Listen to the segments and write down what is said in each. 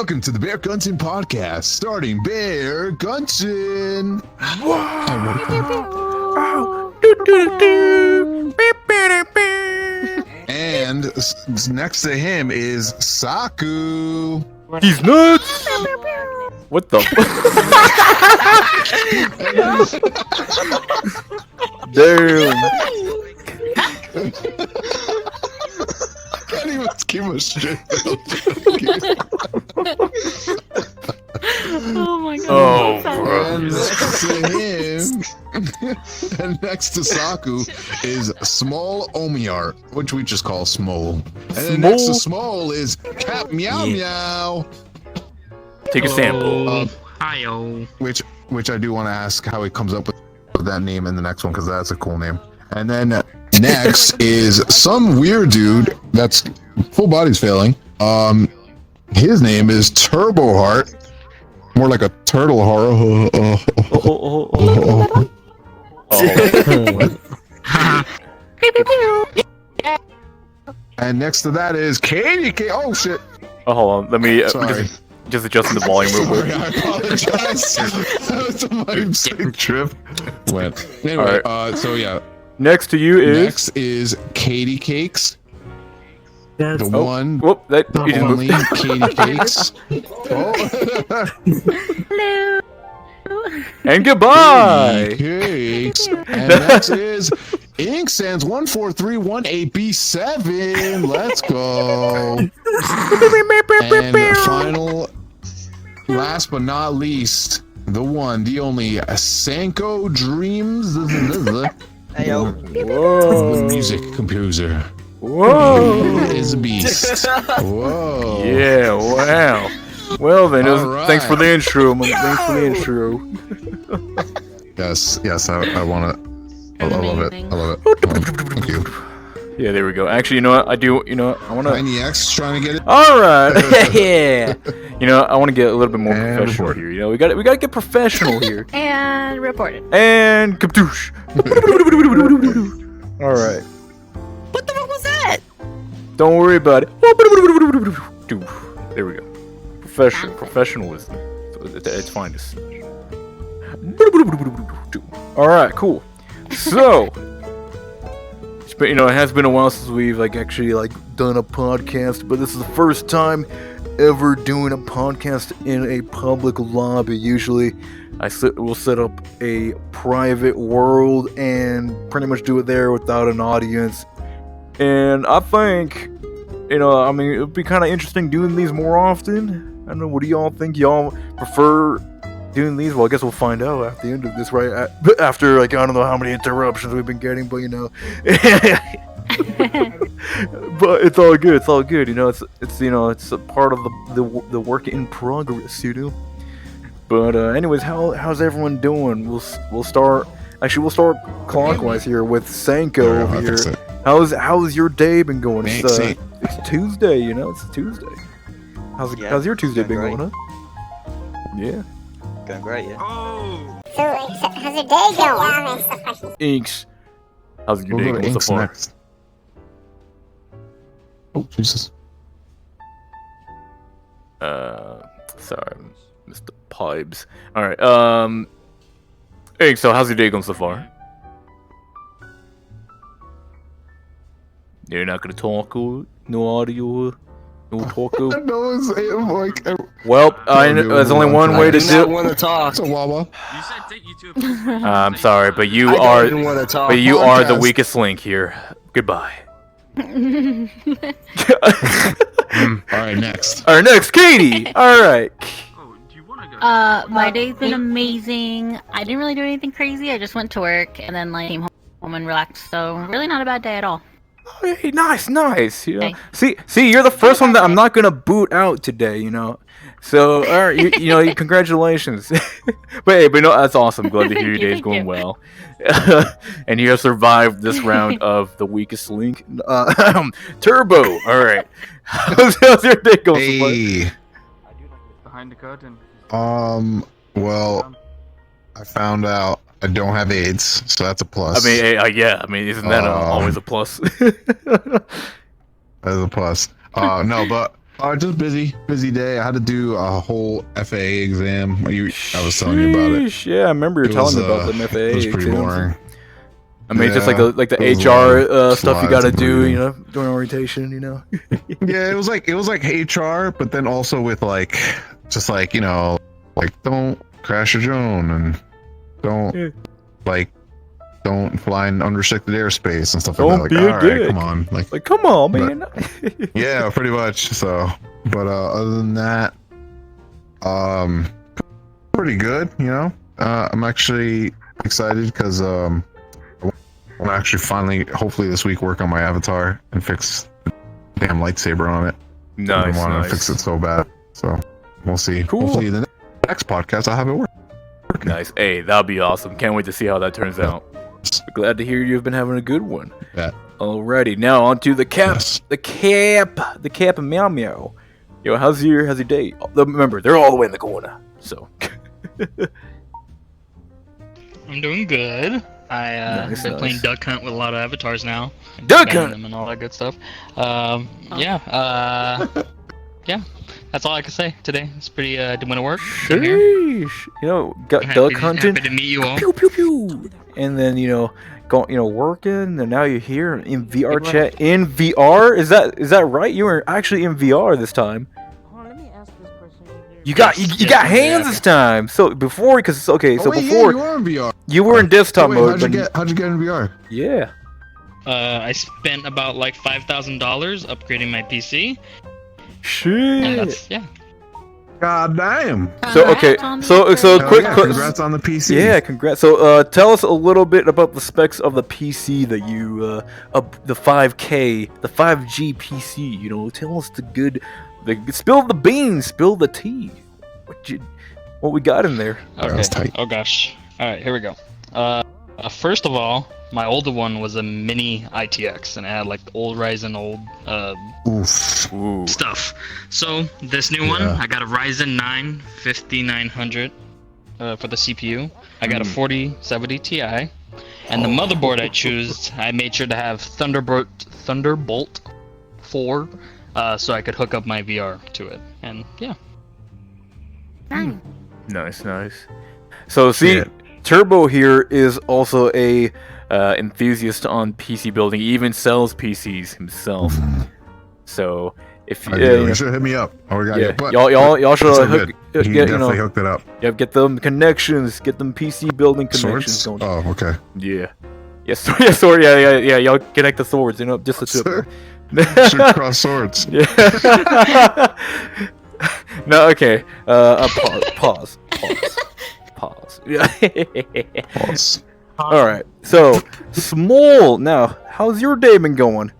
Welcome to the Bear Gunson podcast, starting Bear Gunson. And next to him is Saku. He's nuts! What the? Damn! Can't even keep a straight. Oh my god. Oh, And next to him, and next to Saku is Small Omiar, which we just call Small. And then next to Small is Cat Meow Meow. Take a sample. Hi-yo. Which I do want to ask how he comes up with that name in the next one, because that's a cool name. And then next is some weird dude that's full body's failing. His name is Turbo Heart. More like a turtle horror. And next to that is Katie K. Oh shit. Oh, hold on. Let me Sorry. just adjust the volume real quick. Sorry, I apologize. That was my mistake trip. Went. Anyway, so yeah. Next to you is. Next is Katie Cakes. The Oh, one, whoop! That the you just only moved. Katie Cakes. Oh. Hello. And goodbye. Katie Cakes. And next is Ink Sands 14318B7. Let's go. And final, last but not least, the one, the only, Sanko Dreams. Heyo. Whoa! Music composer. Whoa! Is a beast. Whoa. Yeah! Wow. Well then, All thanks for right. the intro. Thanks for the intro. Yes, I want to. I love it. I love it. Thank you. Yeah, there we go. Actually, you know what? I do. You know, what? I want to. Tiny X trying to get it. All right. Yeah. You know, I want to get a little bit more And professional report. here. You know, we got to get professional here. And reported. And kaptoosh. All right. What the fuck was that? Don't worry about it. There we go. Professionalism. So it's fine to see. All right, cool. So, it has been a while since we've actually done a podcast, but this is the first time ever doing a podcast in a public lobby. Usually, we'll set up a private world and pretty much do it there without an audience. And I think, it would be kind of interesting doing these more often. I don't know, what do y'all think? Y'all prefer doing these? Well, I guess we'll find out at the end of this, right? After, I don't know how many interruptions we've been getting, but, but it's all good, it's a part of the work in progress, But, anyways, how's everyone doing? We'll start clockwise here with Sanko I over think here. so. How's your day been going? Thanks, It's Tuesday, it's Tuesday. How's your Tuesday been going going, huh? Yeah. Going great, yeah. So, how's your day going? Inks. How's your We'll day go to going so Inks far? next. Oh, Jesus. Sorry, Mr. Pipes. Alright, Inks, so how's your day going so far? You're not gonna talk, or no audio, no talk. No, it's like Well, I know there's only one way to I do not do. want to talk. it's a Wawa. You said take you to a I'm sorry, but you I are, don't even want to talk. but you are the podcast. weakest link here. Goodbye. All right, next. Alright, next, Katie. All right. Oh, do you want to go? My day's been amazing. I didn't really do anything crazy. I just went to work and then came home and relaxed. So really not a bad day at all. Oh, hey, nice. Okay. See, you're the first one that I'm not gonna boot out today. So, all right, congratulations. but no, that's awesome. Glad to hear your day's Thank going you. well. And you have survived this round of the weakest link. Turbo. All right. How's your day going? so far? Hey. Behind the curtain. Well, I found out I don't have AIDS, so that's a plus. I mean, yeah. I mean, isn't that always a plus? That is a plus. No, but Just busy day. I had to do a whole FAA exam. I was telling you about it. Sheesh, yeah, I remember you It telling was, me about the FAA. It was pretty exams. boring. I mean, just like Yeah, the it was HR long stuff you slides got to and do, reading. you know, during orientation, you know. Yeah, it was like HR, but then also with like just like, you know, like don't crash your drone and don't don't fly in unrestricted airspace and stuff Don't like be that. a Like, all right, dick. come on, like Like, come on, But- man. yeah, pretty much. So, but other than that, pretty good. You know, I'm actually excited because I want to actually finally, hopefully this week, work on my avatar and fix the damn lightsaber on it. Nice, I want to nice. fix it so bad. So we'll see. Cool. Hopefully the next podcast I'll have it work. Nice. Hey, that'll be awesome. Can't wait to see how that turns out. Glad to hear you've been having a good one. Yeah. Alrighty, now on to the cap. Yes. The cap and meow meow. Yo, how's your day? Remember, they're all the way in the corner. So I'm doing good. Nice, been playing nice. Duck Hunt with a lot of avatars now. Duck Banning Hunt! them and all that good stuff. Yeah. That's all I can say today. It's pretty doing the work. Been here. Sheesh. You know, got duck hunting. Happy to meet you all. Pew pew pew. And then working, and now you're here in VR Big chat. In VR, is that right? You were actually in VR this time. Let me ask this question. You got Yes, you yes, got I'm hands happy. this time. So before, because okay, so Oh, wait, before yeah, you are in VR. you were in desktop Wait, mode, but how'd you get in VR? yeah. I spent about like $5,000 upgrading my PC, and Shit. that's God damn. So okay, Congrats on so the so Hell quick, yeah, quick congrats on the PC. yeah, congrats. So tell us a little bit about the specs of the PC that you the 5K, the 5G PC. You know, tell us spill the beans, spill the tea. What we got in there? okay. That's tight. Oh gosh. All right, here we go. First of all, my older one was a mini ITX, and it had like old Ryzen, old Oof. Ooh. stuff. So this new one, Yeah. I got a Ryzen 9 5900 for the CPU. I got a 4070 Ti, and the motherboard I choose, I made sure to have Thunderbolt 4, so I could hook up my VR to it. And yeah, Nice. So see, Shit. Turbo here is also a enthusiast on PC building. He even sells PCs himself. So if I you, do. you You should hit me up. Oh, we got yeah, but y'all should it's all hook, good. He get definitely hooked it up. get them connections, get them PC building connections Swords? going. Oh, okay. Yeah. Yes, yeah, sword. Yeah. Y'all connect the swords, you know, just the two. of them. Shoot cross swords. Yeah. No, okay. Pause. Yeah. Pause. All right. So, Small. Now, how's your day been going?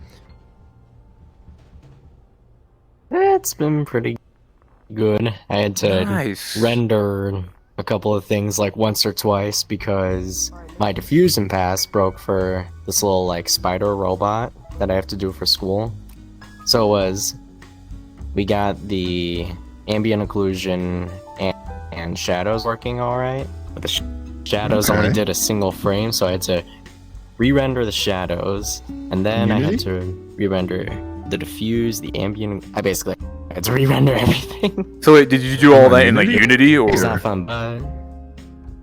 It's been pretty good. I had to Nice. render a couple of things like once or twice because my diffusion pass broke for this little like spider robot that I have to do for school. So we got the ambient occlusion and shadows working alright, but the shadows Okay. only did a single frame, so I had to re-render the shadows, and then I had Unity? to re-render the diffuse, the ambient. I basically had to re-render everything. So, wait, did you do all that in like Unity or It's not fun, but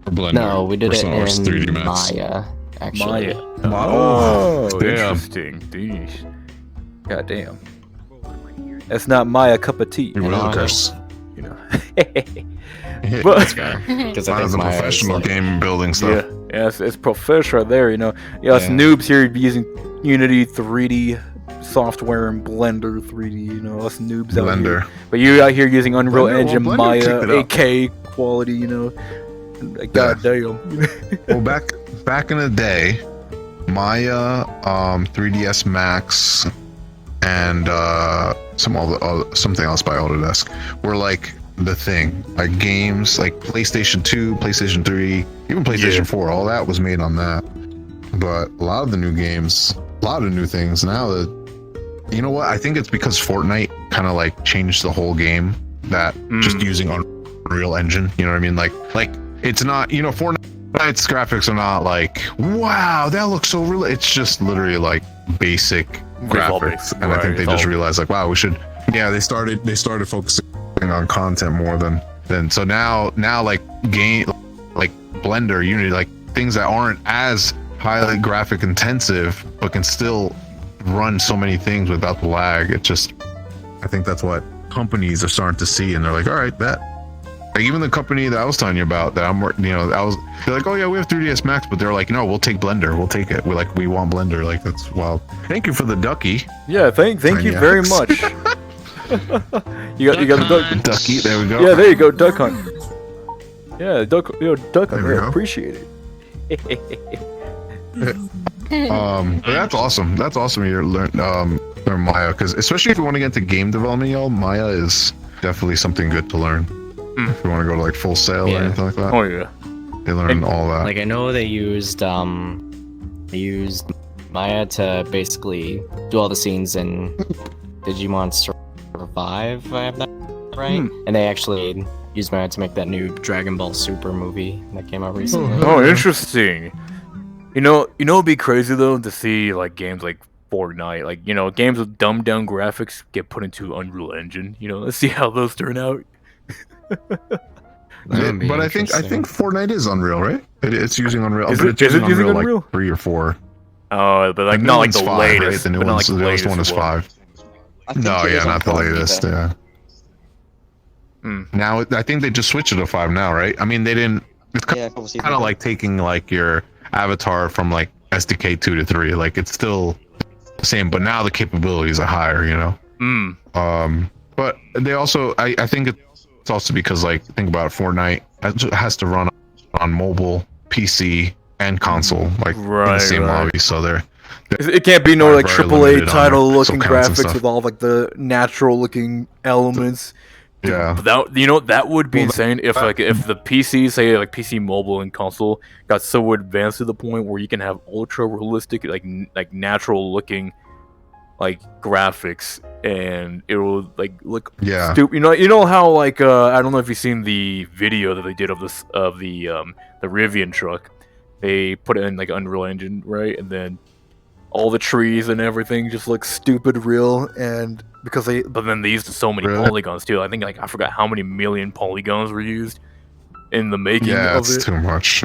Or Blender. no, we did Or it some- or in 3D Max. Maya. Actually, Maya? Oh, damn. Interesting. Deesh. God damn. That's not Maya cup of tea. You And will, on Chris. You know. that's fair. Because I That think is a Maya is, professional like, game building stuff. Yeah, it's professional there, you know. Yeah, us Yeah. noobs here be using Unity 3D software and Blender 3D, you know, us noobs out here. Blender. But you out here using Unreal Blender- well, Engine, Blender Maya, kicked it up. 8K quality, you know. God damn. Well, back in the day, Maya, 3ds Max, and something else by Autodesk were like the thing. Like games, like PlayStation 2, PlayStation 3, even PlayStation 4. All that was made on that. But a lot of the new games, a lot of new things now. You know what? I think it's because Fortnite kind of like changed the whole game. That just using Unreal Engine. You know what I mean? Like it's not. You know, Fortnite's graphics are not like, wow, that looks so real. It's just literally like basic Visual graphics, basic, and I think right, they it's just all- realized like, wow, we should Yeah, they started focusing on content more than so now like Blender, Unity, like things that aren't as highly graphic intensive but can still run so many things without the lag. I think that's what companies are starting to see, and they're like, all right, that. Like even the company that I was telling you about that I'm working, they're like, oh yeah, we have 3ds Max, but they're like, no, we'll take Blender, we'll take it. We want Blender. Like that's wild. Thank you for the ducky. Yeah, thank you very much. you got the ducky. There we go. Yeah, there you go, Duck Hunt. Yeah, Duck Hunt. There we I go. appreciate it. But that's awesome. That's awesome. You learn Maya, because especially if you want to get into game development, y'all, Maya is definitely something good to learn. If you want to go to like Full Sail or anything like that. Oh yeah. They learn all that. Like I know they used Maya to basically do all the scenes in Digimon Survive, if I have that right. And they actually used Maya to make that new Dragon Ball Super movie that came out recently. Oh, interesting. You know, it'd be crazy though to see like games like Fortnite, like games with dumbed down graphics get put into Unreal Engine. Let's see how those turn out. But I think Fortnite is Unreal, right? It's using Unreal. Is but it- it's is it using Unreal Unreal? like 3 or 4. Oh, but like The not new like the one's 5, latest. right? The new but not one's, like the latest one is one. 5. I think No, it yeah, is on not the phone latest. either. Yeah. Now I think they just switched it to 5 now, right? I mean, they didn't. It's Yeah, obviously. kind of like taking like your avatar from like SDK 2 to 3. Like it's still the same, but now the capabilities are higher. But they also, I think it's also because like think about it, Fortnite has to run on mobile, PC, and console, like in the same lobby. So they're It can't be no like very AAA limited on title looking pixel counts and graphics stuff. with all like the natural looking elements. yeah. But that would be insane if if the PC, say like PC mobile and console, got so advanced to the point where you can have ultra realistic like natural looking like graphics, and it will like look Yeah. stupid. You know how like I don't know if you've seen the video that they did of the Rivian truck. They put it in like Unreal Engine, right, and then all the trees and everything just look stupid real, and but then they used so many Really? polygons too. I think like I forgot how many million polygons were used in the making Yeah, of it's it. too much.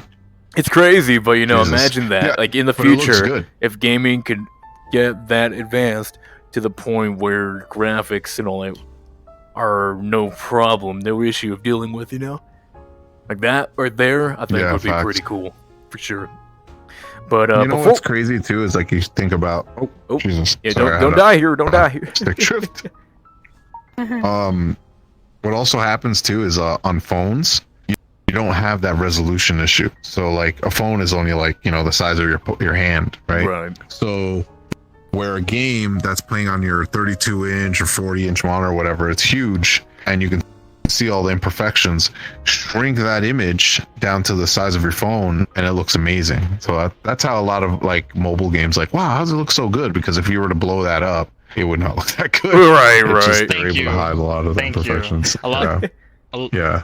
It's crazy, but Jesus. imagine that Yeah, like in the but it looks future, good. if gaming could get that advanced to the point where graphics and all that are no problem, no issue of dealing with, like that right there, I think Yeah, would be facts. pretty cool for sure. But You know before, what's crazy too is like you think about. oh, Jesus. yeah, Sorry, I don't had die here, don't die here. a stick drift. What also happens too is on phones, you don't have that resolution issue. So like a phone is only like the size of your hand, right? Right. So where a game that's playing on your 32-inch or 40-inch monitor or whatever, it's huge, and you can see all the imperfections. Shrink that image down to the size of your phone, and it looks amazing. So that's how a lot of like mobile games, like, wow, how does it look so good? Because if you were to blow that up, it would not look that good. Right, It's just right. they're able to hide a lot of the Thank you. imperfections. A lot- Yeah.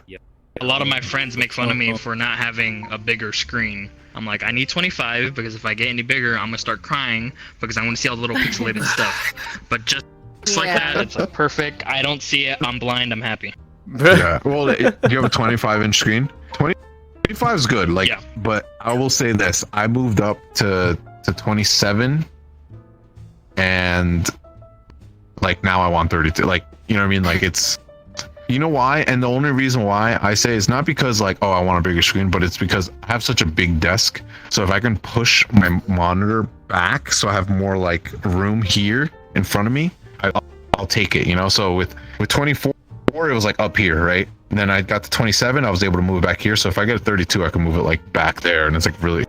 A lot of my friends make fun of me for not having a bigger screen. I'm like, I need 25 because if I get any bigger, I'm gonna start crying because I want to see all the little pixelated stuff. But just like that, it's like perfect. I don't see it. I'm blind. I'm happy. Yeah. Well, do you have a 25-inch screen? 25 is good. Like, Yeah. but I will say this: I moved up to 27, and like now I want 32. Like, you know what I mean? Like it's. You know why? And the only reason why I say is not because like, oh, I want a bigger screen, but it's because I have such a big desk. So if I can push my monitor back, so I have more like room here in front of me, I'll take it. So with 24, it was like up here, right? And then I got to 27, I was able to move it back here. So if I get a 32, I can move it like back there, and it's like really,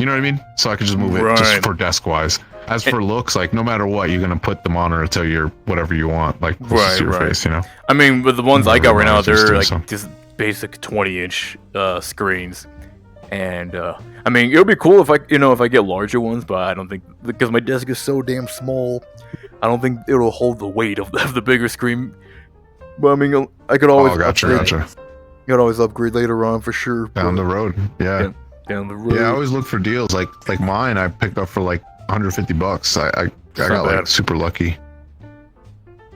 you know what I mean? So I could just move it just Right. for desk wise. As for looks, like no matter what, you're gonna put the monitor to your whatever you want, like Right, your right. face, I mean, with the ones I got right now, Everybody's they're used like to just basic 20-inch screens, and I mean, it would be cool if I get larger ones, but I don't think because my desk is so damn small, I don't think it'll hold the weight of the bigger screen. But I mean, I could always Gotcha. You could always upgrade later on for sure. Down but the road, yeah. down the road. Yeah, I always look for deals. Like mine, I picked up for like $150. I got not like bad. super lucky.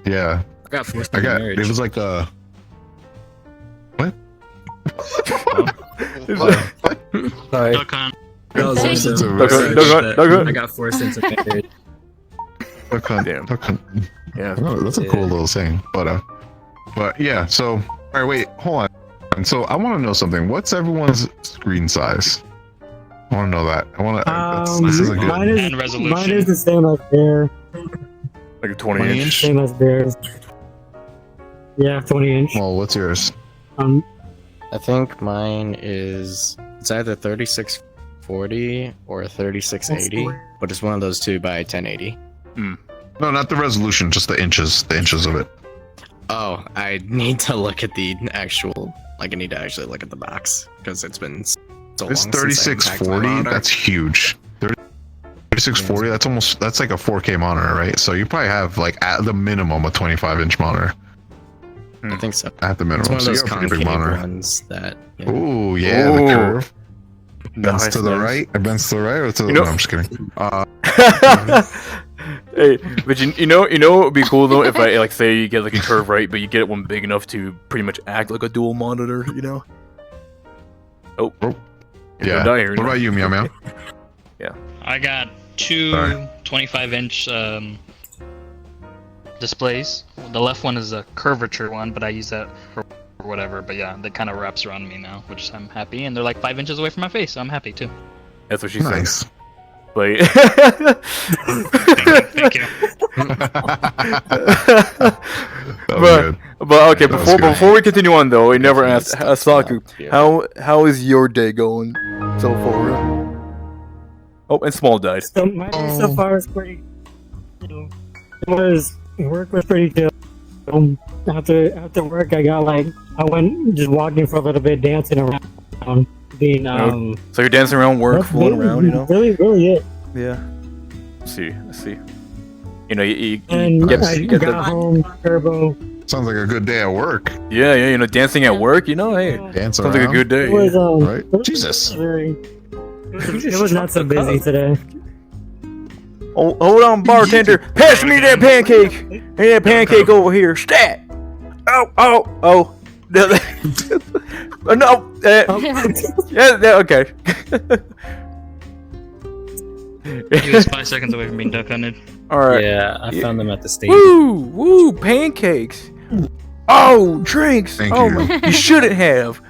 Yeah, got forced I into got. marriage. It was like a. What? Sorry. Duck hunt. That was Hey. also Duck hunt, research duck hunt, that duck hunt. I got forced into marriage. Duck hunt, Damn. duck hunt. Yeah. Oh, that's a cool little saying. But yeah. So, all right, wait, hold on. And so I want to know something. What's everyone's screen size? I want to know that. I want to. This is a good. And resolution. Mine is the same as theirs. Like a 20 20 inch. Same as theirs. Yeah, 20 inch. Well, what's yours? I think mine is it's either 3640 or 3680, but it's one of those two by 1080. No, not the resolution, just the inches. The inches of it. Oh, I need to look at the actual. Like, I need to actually look at the box because it's been so long. It's since I unpacked my 3640. monitor. That's huge. 3640. That's like a 4K monitor, right? So you probably have like at the minimum a 25-inch monitor. I think so. At the minimum, It's one of so you those have a pretty big concave monitor. ones that. Yeah. Ooh, yeah, the Ooh. curve. Bends Nice, to the nice. right. It bends to the right or to the. You know- No, I'm just kidding. Hey, but you know what would be cool though if I like say you get like a curve right, but you get one big enough to pretty much act like a dual monitor, you know? Oh, Oh. You're Yeah. gonna die here, What about you, Meow Meow? I got two Sorry. 25-inch displays. The left one is a curvature one, but I use that for whatever. But yeah, that kind of wraps around me now, which I'm happy. And they're like 5 inches away from my face, so I'm happy too. That's what she said. Nice. But Thank you. That was But- good. But okay, That was before good. before we continue on though, we never asked Definitely Saku, stuff out how is your day going so far? Oh, and Small died. So my day so far is pretty. Work was pretty chill. After work, I went just walking for a little bit, dancing around, being So you're dancing around work, that's fooling really- around, you know? Really it. Yeah. Let's see. You know, you And get, I you get got the, home, Turbo. Sounds like a good day at work. yeah, you know, dancing at work, you know, hey, Dance sounds around. like a good day. It was Right? it was Jesus. very- It was not so busy today. Oh, hold on, bartender, pass me that pancake. Hey, that pancake over here, stat. Oh. No, yeah, okay. He was 5 seconds away from being duck hunted. All right. Yeah, I found them at the station. Woo, pancakes. Oh, drinks. Thank oh, you. You shouldn't have.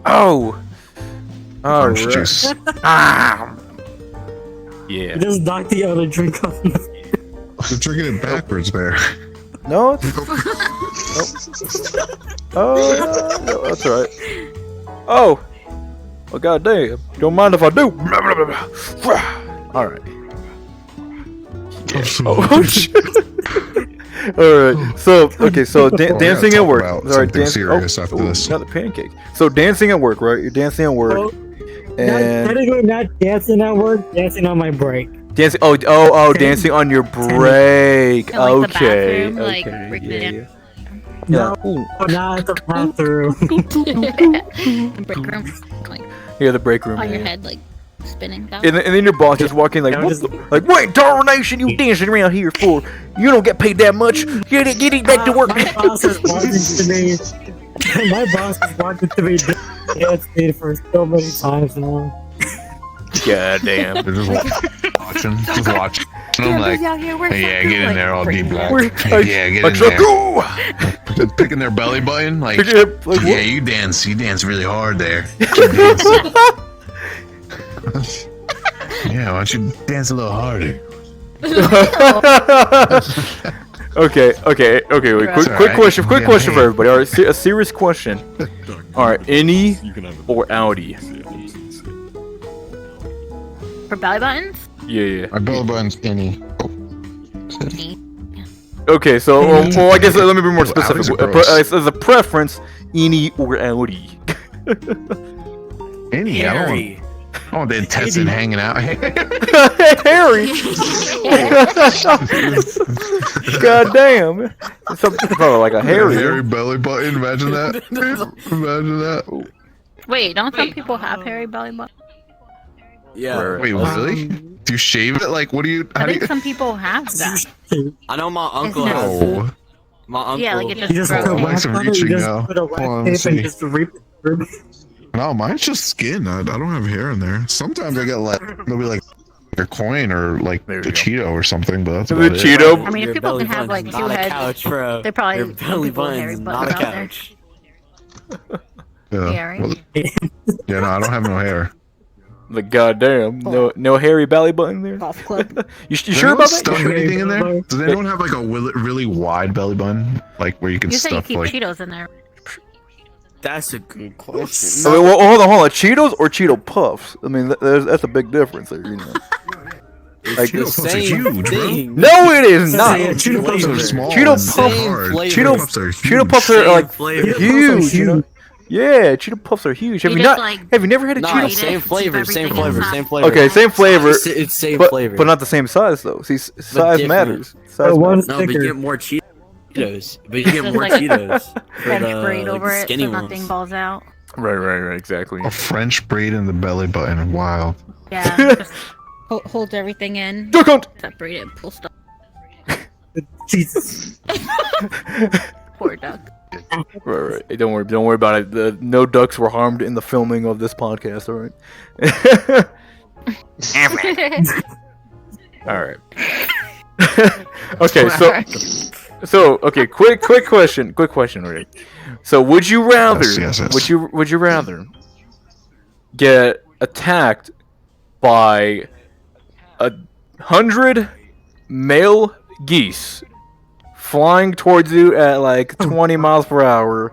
Oh. Orange right. juice. Ah. Yeah. Just knocked the other drink off. You're drinking it backwards, Bear. No. Oh, no, that's all right. Oh. Well, goddamn. Don't mind if I do. All right. Oh, shit. All right. So, okay. So dancing at work. About Sorry, something serious after ooh, this. not the pancake. So dancing at work, right? You're dancing at work. Oh, And technically not dancing at work, dancing on my break. dancing. Oh, dancing on your break. In, like, the Okay. bathroom, like, Okay. break the Yeah. dance. Yeah. No, not at the bathroom. Break room, like Yeah, the break room. on your yeah. head, like spinning. Down. And then your boss just walking like, Yeah, what just- what darnation you dancing around here for? You don't get paid that much. Get it back to work. My boss is walking to me. My boss is walking to me dancing for so many times now. God damn. They're just watching. Just watching. I'm like, yeah, get in there, all deep black. Yeah, get in there. Just picking their belly button, like, yeah, you dance really hard there. Keep dancing. Yeah, why don't you dance a little harder? Okay. Wait, quick alright. question for Yeah, hey. everybody. All right, a serious question. All right, Innie or Audi? For belly buttons. Yeah. My belly button's any. Okay, so well, I guess let me be more Well, Audis specific. are gross. As a preference, Innie or Audi? Any, I want the intestine hanging out. Harry. God damn. Something probably like a Hairy Harry. belly button. Imagine that. Imagine that. Wait, don't some people have hairy belly buttons? Yeah. Wait, really? Do you shave it? Like, what do you? How I do think you? some people have that. I know my uncle Isn't has. it- Oh, Yeah, like it You just just broke put a it. Wax wax on it, reaching you just now. put a wax Hold on, let's tape and see. just rip it. No, mine's just skin. I don't have hair in there. Sometimes I get like there'll be like a coin or like There the you go. Cheeto or something, but that's The about it. Cheeto. I mean, if people can have like two heads, they probably Your belly people with button's hairy not a buttons out there. couch. Yeah, right? Well, yeah, no, I don't have no hair. Like goddamn, no hairy belly button there. Golf club. You Does sure anyone about that? stuff sure? anything in there? Does anyone have like a really wide belly button, like where you can You said you stuff keep like? Cheetos in there. That's a good question. I mean, well, hold on. Cheetos or Cheeto Puffs? I mean, that's a big difference there, you know. Like, the Cheeto Puffs are same huge, bro. thing. No, it is not. Yeah, Cheeto Puffs are small. Cheeto and Puffs- hard. Cheeto Puffs are Cheeto huge. Puffs are like flavor. huge, you know. Yeah, Cheeto Puffs are huge. Have You you just, not? like, Have you never had a Nah, Cheeto? Cheeto- same flavor, Keep same everything flavor, inside. same flavor. Okay, same flavor, It's same but flavor. not the same size though. See, size different. matters. Size one matters. No, but you sticker. get more Cheetos. But you get Just more like Cheetos. for French the, braid like, over the it skinny so nothing ones. balls out. Right, exactly. A French braid in the belly button. Wow. Yeah, just holds everything in. Duck hunt. Separate it, pull stuff. Jesus. Poor duck. Right. Hey, don't worry about it. No ducks were harmed in the filming of this podcast. All right. All right. Okay, quick question, Rick. So, would you rather? Yes. Would you rather get attacked by 100 male geese flying towards you at like 20 miles per hour,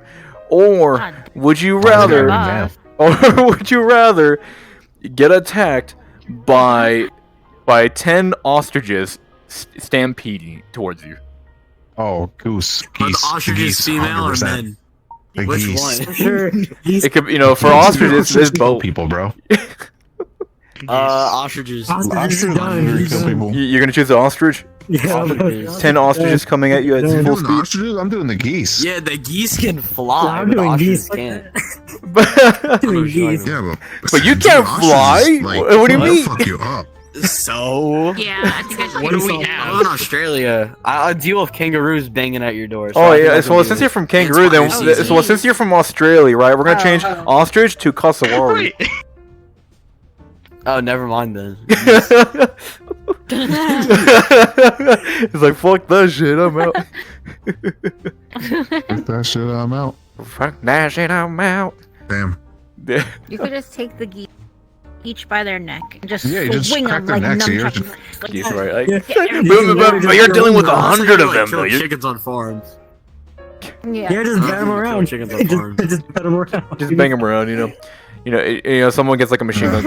or God. would you they're rather? male. Or would you rather get attacked by 10 ostriches stampeding towards you? Oh, goose. Are the Geese. ostriches geese, female or 100%. men? The Which geese. one? Sure. It could, for ostriches, there's both. people, bro. Ostriches. Ostriches are done. Literally kill people. You're gonna choose the ostrich? Yeah, Ostriches. 10 ostriches coming at you at You're full doing the speed? ostriches? I'm doing the geese. Yeah, the geese can fly. I'm but doing ostriches geese. can't. But Doing geese. Yeah, But you dude, can't ostriches, fly? like, What do you they'll mean? Fuck you up. So. Yeah, I think I should What get do we some- have? I'm in Australia. I deal with kangaroos banging at your door. So Oh I think yeah, I so can do since it. you're from kangaroo, then It's fire season. since you're from Australia, right? We're gonna change ostrich to cassowary. Oh, never mind then. It's like fuck that shit, I'm out. Fuck that shit, I'm out. Fuck that shit, I'm out. Damn. You could just take the geese each by their neck and just Yeah, you just swing crack them their like necks, you're nunchucks. Like, Geese, right? Like, Yeah. but you're dealing with That's how 100 you, of them, kill though. You're chickens on farms. Yeah. Yeah, just bat them Kill around. chickens on farms. Just bat them around. just bang them around, someone gets like a machine gun.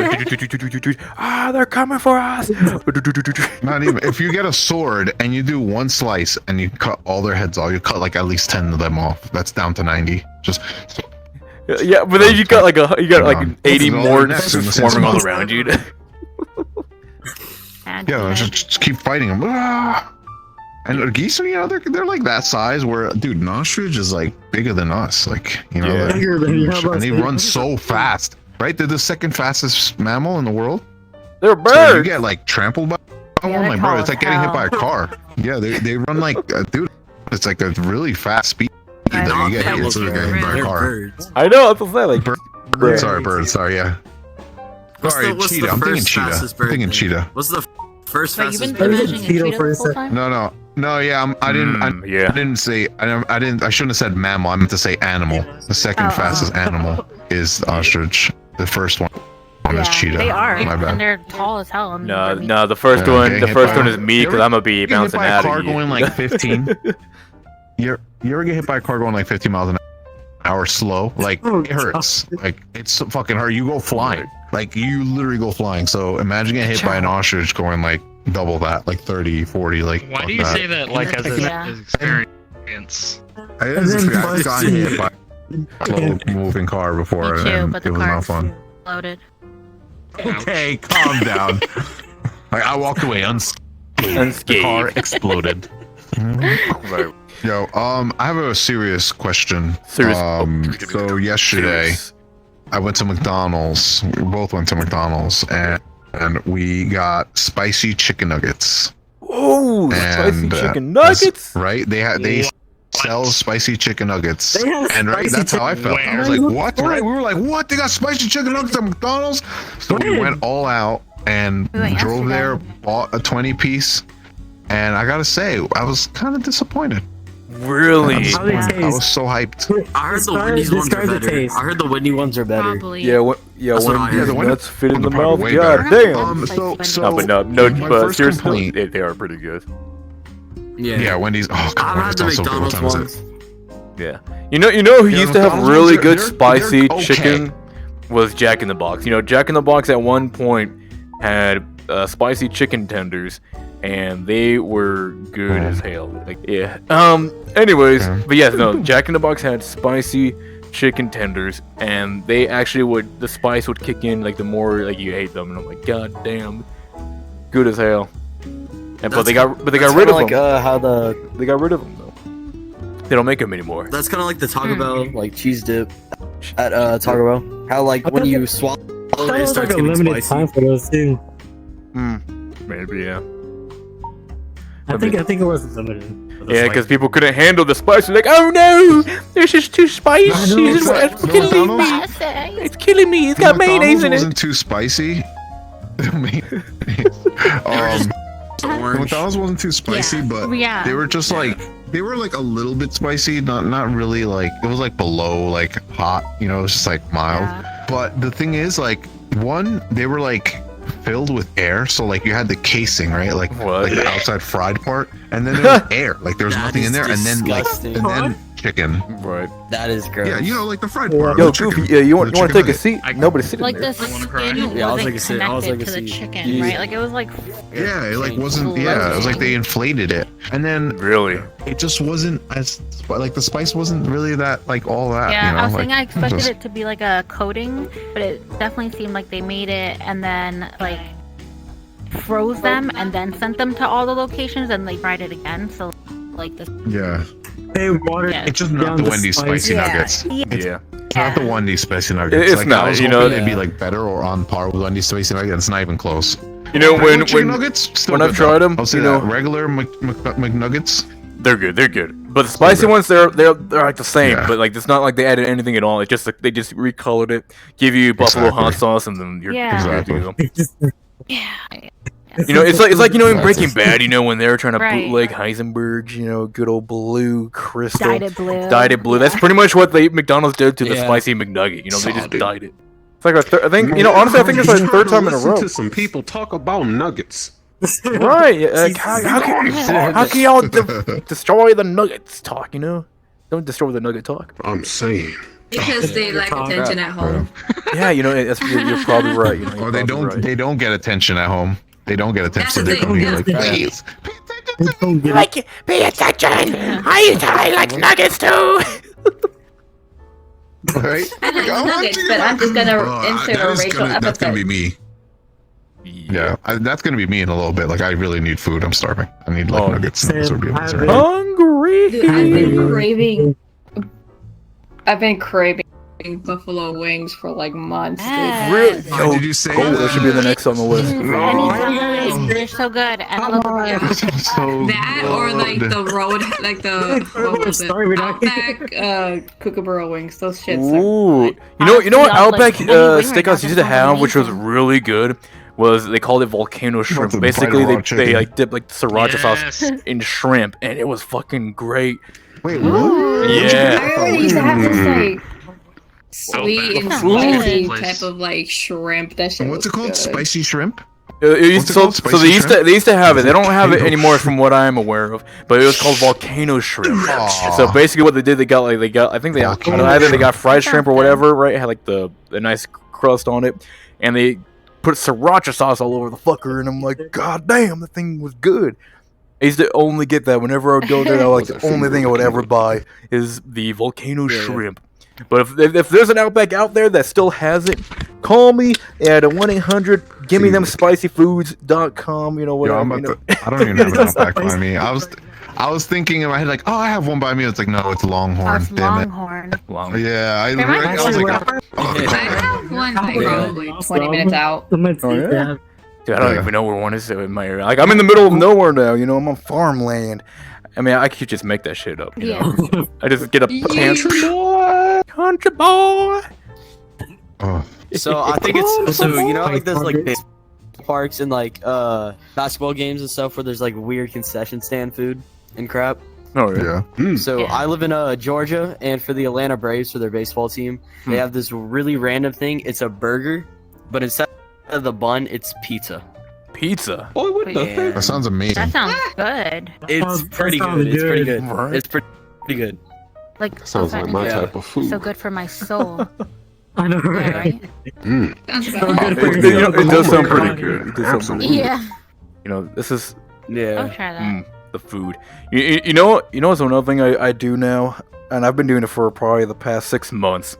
They're coming for us. Not even. If you get a sword and you do one slice and you cut all their heads off, you cut like at least 10 of them off. That's down to 90. Just Yeah, but then you got like 80 All more their necks in the same swarming all spot. around you. And yeah, just keep fighting them. And geese, they're like that size. Where, dude, an ostrich is like bigger than us. Like, Yeah. they're Bigger than huge, us. and they run so fast. Right? They're the second fastest mammal in the world. They're So you birds. get like trampled by Yeah, one, they're like bro, tall it's as like getting hit by a hell. car. Yeah, they run like, dude, it's like a really fast speed. That you get hit, it's like getting hit by a They're car. birds. I know. That's what I'm saying. Like, Bird, sorry, yeah. Sorry, What's cheetah. the I'm thinking first cheetah. fastest I'm thinking bird cheetah. What's the first Wait, you've fastest been bird? imagining a Cheeto cheetah for a this whole sec. time? No, yeah, I didn't say, I shouldn't have said mammal. I meant to say animal. The second Oh. fastest animal is the ostrich. The first one is cheetah. They are, My and bad. they're tall as hell. no, the first Yeah, one, getting the hit first by- one is me because I'm gonna be You get hit bouncing by a out car of you. going like 15. You ever get hit by a car going like 15 miles an hour slow? Like Oh, it hurts. Like it's so fucking hard. You go flying. Like you literally go flying. So imagine getting hit by an ostrich going like double that, like 30, 40. Like Why fuck do you that. say that like as Yeah. an experience? I And then I've gotten hit by a slow moving car before, Me too, and but it the was not car's fun. loaded. Okay, calm down. Like I walked away unscathed. The Unscathed. car exploded. Right. Yo, I have a serious question. Serious- So yesterday, I went to McDonald's. We both went to McDonald's, and we got spicy chicken nuggets. Oh, spicy And, chicken nuggets. Right? They sells spicy chicken nuggets. They have And right, spicy that's how I chicken felt. I was like, what? Right? We were like, what? They got spicy chicken nuggets at McDonald's? So we When? went all out and We went drove there, yesterday. bought a 20-piece, and I gotta say, I was kind of disappointed. Really? How they Yeah. taste? I was so hyped. I heard the Describe- Wendy's ones are describe the better. taste. I heard the Wendy ones are better. Probably. Yeah, what? Yeah, That's what I when heard. these The nuts fit in the Probably mouth. way God better. damn. So No, but no, my but first seriously, complaint- they are pretty good. Yeah. Wendy's. Oh, God, I've had Wendy's the also good. What McDonald's time is it? ones. Yeah. You know who Yeah, used to have McDonald's really ones, good they're spicy okay. chicken was Jack in the Box. You know, Jack in the Box at one point had spicy chicken tenders, and they were good as hell. Like, yeah. Anyways, Yeah. but yes, no, Jack in the Box had spicy chicken tenders, and they actually the spice would kick in like the more like you ate them, and I'm like, god damn, good as hell. And but they got rid of like them. how the They got rid of them though. They don't make them anymore. that's kind of like the Taco Bell like cheese dip at Taco Bell. How like I when thought you that- swallow I thought it, it it was starts like a getting limited spicy. time for those too. Maybe yeah. I think it was limited. Yeah, because people couldn't handle the spice. They're like, oh no, this is too spicy. I know, It's, it's it's killing me. It's killing me. It's got mayonnaise in it. wasn't too spicy. The McDonald's wasn't too spicy, but Yeah. they were just like a little bit spicy, not really like it was like below like hot, you know, it was just like mild. Yeah. But the thing is, like, one, they were like filled with air, so like you had the casing, right? Like the outside fried part, and then there was air, like there was That nothing in is there, and then disgusting. and then chicken. Right. That is gross. Yeah, you know, like the fried part. Yo, the chicken. Goofy, yeah, you want The to chicken take a nugget. seat? Nobody's sitting Like there. the wanna cry. skin Yeah, I was wasn't like a sit- I was connected like a to the seat. chicken, Yeah. right? Like it was like Yeah, it like wasn't. Yeah, it was like they inflated it, and then Really? it just wasn't as like the spice wasn't really that like all that. yeah. you know? I was like, saying I expected just- it to be like a coating, but it definitely seemed like they made it and then like froze them and then sent them to all the locations and they fried it again. So like this. Yeah, They watered Yeah. it's just not down the the Wendy's spice. spicy Yeah. nuggets. Yeah. It's not the Wendy's spicy nuggets. It's like, not, I was you hoping know- it'd be like better or on par with Wendy's spicy nuggets. It's not even close. You know Regular when chicken nuggets, still when good, I've tried though. them, I'll say you that. know, Regular McNuggets. they're good. They're good. But the spicy good. ones, they're like the same. Yeah. But like it's not like they added anything at all. It's just like they just recolored it, give you buffalo hot Exactly. sauce, and then you're Yeah. good to go. Exactly. Yeah. You know, it's like you know in That's Breaking just- Bad, you know when they were trying to Right. bootleg Heisenberg, you know, good old blue crystal, Dyed it blue. dyed it blue. That's pretty much what McDonald's did to the Yeah. spicy McNugget. You know, they just Solid. dyed it. It's like I think you know honestly, I think it's like the third time in a row. To some people talk about nuggets. Right? Yeah, like, how can y'all destroy the Nuggets talk? You know, don't destroy the Nugget talk. I'm saying. Because they lack attention at home. Yeah, you know, you're probably right. You know, Or they don't get attention at home. They don't get attention. That's They the come here thing, like, that's please. Don't get it. pay attention. I like Nuggets too. Right? I like the nuggets, but I'm just gonna insert a racial That's gonna be epithet. me. Yeah, that's gonna be me in a little bit. Like, I really need food. I'm starving. I need like nuggets. And Sam, nuggets I right? Hungry. Dude, I've been craving buffalo wings for like months. Dude. Yeah. Really? Why did you say Oh, that should be the that? next on the list. Anytime. They're so good. And I love the burger. So That or like good. the road, like the what was it? Sorry, we're not- Outback Kookaburra wings. Those shits. Ooh, Are you know what Yeah, like, Outback when you wing right now, Steakhouse used to that's have, which was amazing. really good, was they called it volcano shrimp. the Basically, bite of raw they chicken. like dip like sriracha Yes. sauce in shrimp, and it was fucking great. Wait, what? Yeah. I already used to have this like sweet and Ooh. spicy Place. type of like shrimp. That shit. What's it was called? good. Spicy shrimp? It used, What's it so, called? so Spicy they used to shrimp? they used to have it. They don't have it Volcano anymore, shrimp. from what I'm aware of. But it was called volcano shrimp. Aw. So basically, what they did, they got I think they got Volcano either they got shrimp. fried shrimp or whatever, right? It had like the nice crust on it, and they put sriracha sauce all over the fucker. And I'm like, God damn, the thing was good. I used to only get that whenever I would go there. Like the only thing I would ever buy is the volcano shrimp. But if there's an Outback out there that still has it, call me at 1-800-gimme-them-spicy-foods.com. You know Yo, whatever. I'm You know. about to, I don't even have an Outback by me. I was thinking in my head like, oh, I have one by me. It's like, no, it's Longhorn. It's Damn Longhorn. Long. it. Yeah, I There might was like, I have one like probably 20 minutes out. Oh, yeah? Dude, I don't Yeah. even know where one is in my area. Like I'm in the middle of nowhere now. You know, I'm on farmland, I mean, I could just make that shit up. You Yeah. know? I just get a country boy. Oh, So I think it's so you know like there's like baseball parks and like basketball games and stuff where there's like weird concession stand food and crap. Oh yeah. So Yeah. I live in Georgia, and for the Atlanta Braves for their baseball team, they have this really random thing. It's a burger, but instead of the bun, it's pizza. Pizza. Boy, what the Yeah. heck? that sounds amazing. That sounds good. It's That pretty sounds good. It's pretty good. good. Right. It's pretty good. Like Sounds like my Yeah. type of food. so good for my soul. I know, Yeah, right? right? Sounds So good. good for It, your it does sound pretty body. good. It does sound pretty good. Yeah. You know, this is I'll Yeah. try that. the food. You know what's another thing I do now, and I've been doing it for probably the past 6 months.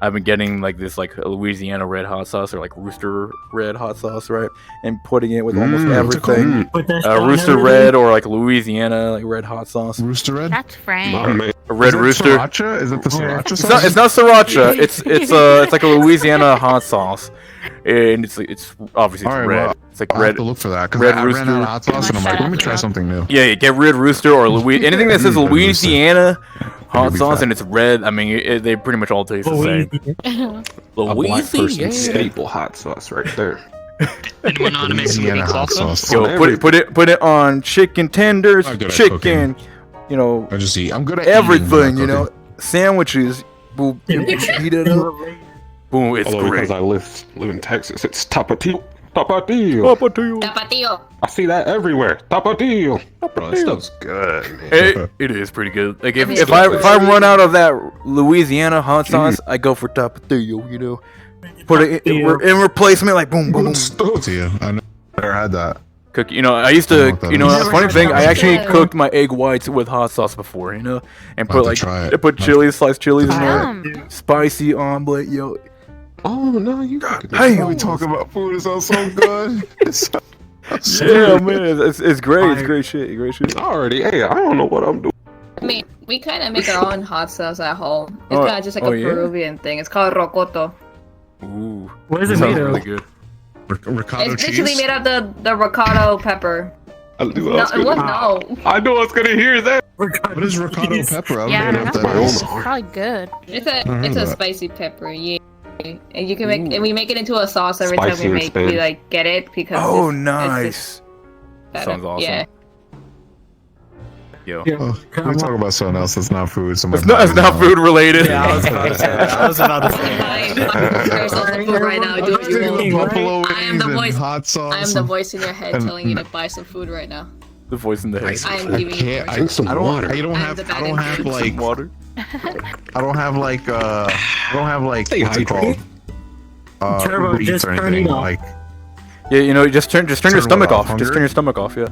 I've been getting like this like Louisiana red hot sauce or like Rooster red hot sauce, right? And putting it with almost what's it called? everything. Put that shit on Rooster everything. red or like Louisiana like red hot sauce. Rooster red. That's Frank. My man. A red Is it rooster. Sriracha? Is it the sriracha It's sauce? not sriracha. It's like a Louisiana hot sauce, and it's obviously All right, red. well, It's like I'll have red. to look for that because red I ran out rooster. of hot sauce and I'm like, let me try something new. Yeah, get red rooster or anything that says Red Rooster. Louisiana hot be sauce fat. and it's red. I mean, they pretty much all taste the same. A black person's Louisiana. staple hot sauce right there. Anyone know how to make some Louisiana good hot salsa? sauce. Yo, put it on chicken tenders, I'm good at chicken, you know, I just eat. I'm good at eating, everything. but You not know, sandwiches. Boom, heat it up. Boom, it's Although great. because I live in Texas, it's tapatio. Tapatio. Tapatio. Tapatio. I see that everywhere. Tapatio. Bro, that stuff's good, man. It is pretty good. Like if I run out of that Louisiana hot sauce, I go for Tapatio. You know, put it in replacement, like boom, boom, boom. to you. I never had that. Cook. You know, I used I don't know to. what that You know, is. that's funny thing. I actually Yeah. cooked my egg whites with hot sauce before. You know, and I'll put have to try it. put chilies, sliced chilies in there, Yum. spicy omelet. Yo, Oh no, you Hey, we talk about food. It sounds so good. yeah, man, it's great. It's great shit. Great shit. already. Hey, I don't know what I'm doing. I mean, we kind of make our own hot sauce at home. It's Oh, kind of just like oh, a yeah? Peruvian thing. It's called rocoto. Ooh, What is it sounds made of? really good. Ricotta It's literally cheese. made of the ricotta pepper. I knew No, I was it was gonna. no. I knew I was gonna hear that. What is ricotta pepper? I Yeah, I don't don't know know. what It's that is. probably good. It's heard a that. spicy pepper, yeah. And you can make and we make it into a sauce every time Spicy we and make we Spanish. like get it because Oh, it's nice. better. Sounds awesome. Yeah. Yo, Yeah. Oh, can we talk about something else that's not food? So my it's not body's food related. Yeah, I was about to say that. I was about to say that. I'm yourself some food right now. Do what you Thinking want. buffalo I am the wings and voice. hot sauce. I am the voice in your head and- telling you to buy some food right now. The voice in the head. I am I giving you can't. voice. Drink some I don't. water. I don't I'm have. the bad I don't have influence. like. Water. I don't have like. I don't have like. Stay What's it called? hydrated. Turbo, Uber Eats just or turn anything. it off. Like. Yeah, you know, just turn your Turn stomach what off. off, Just turn hunger? your stomach off. Yeah.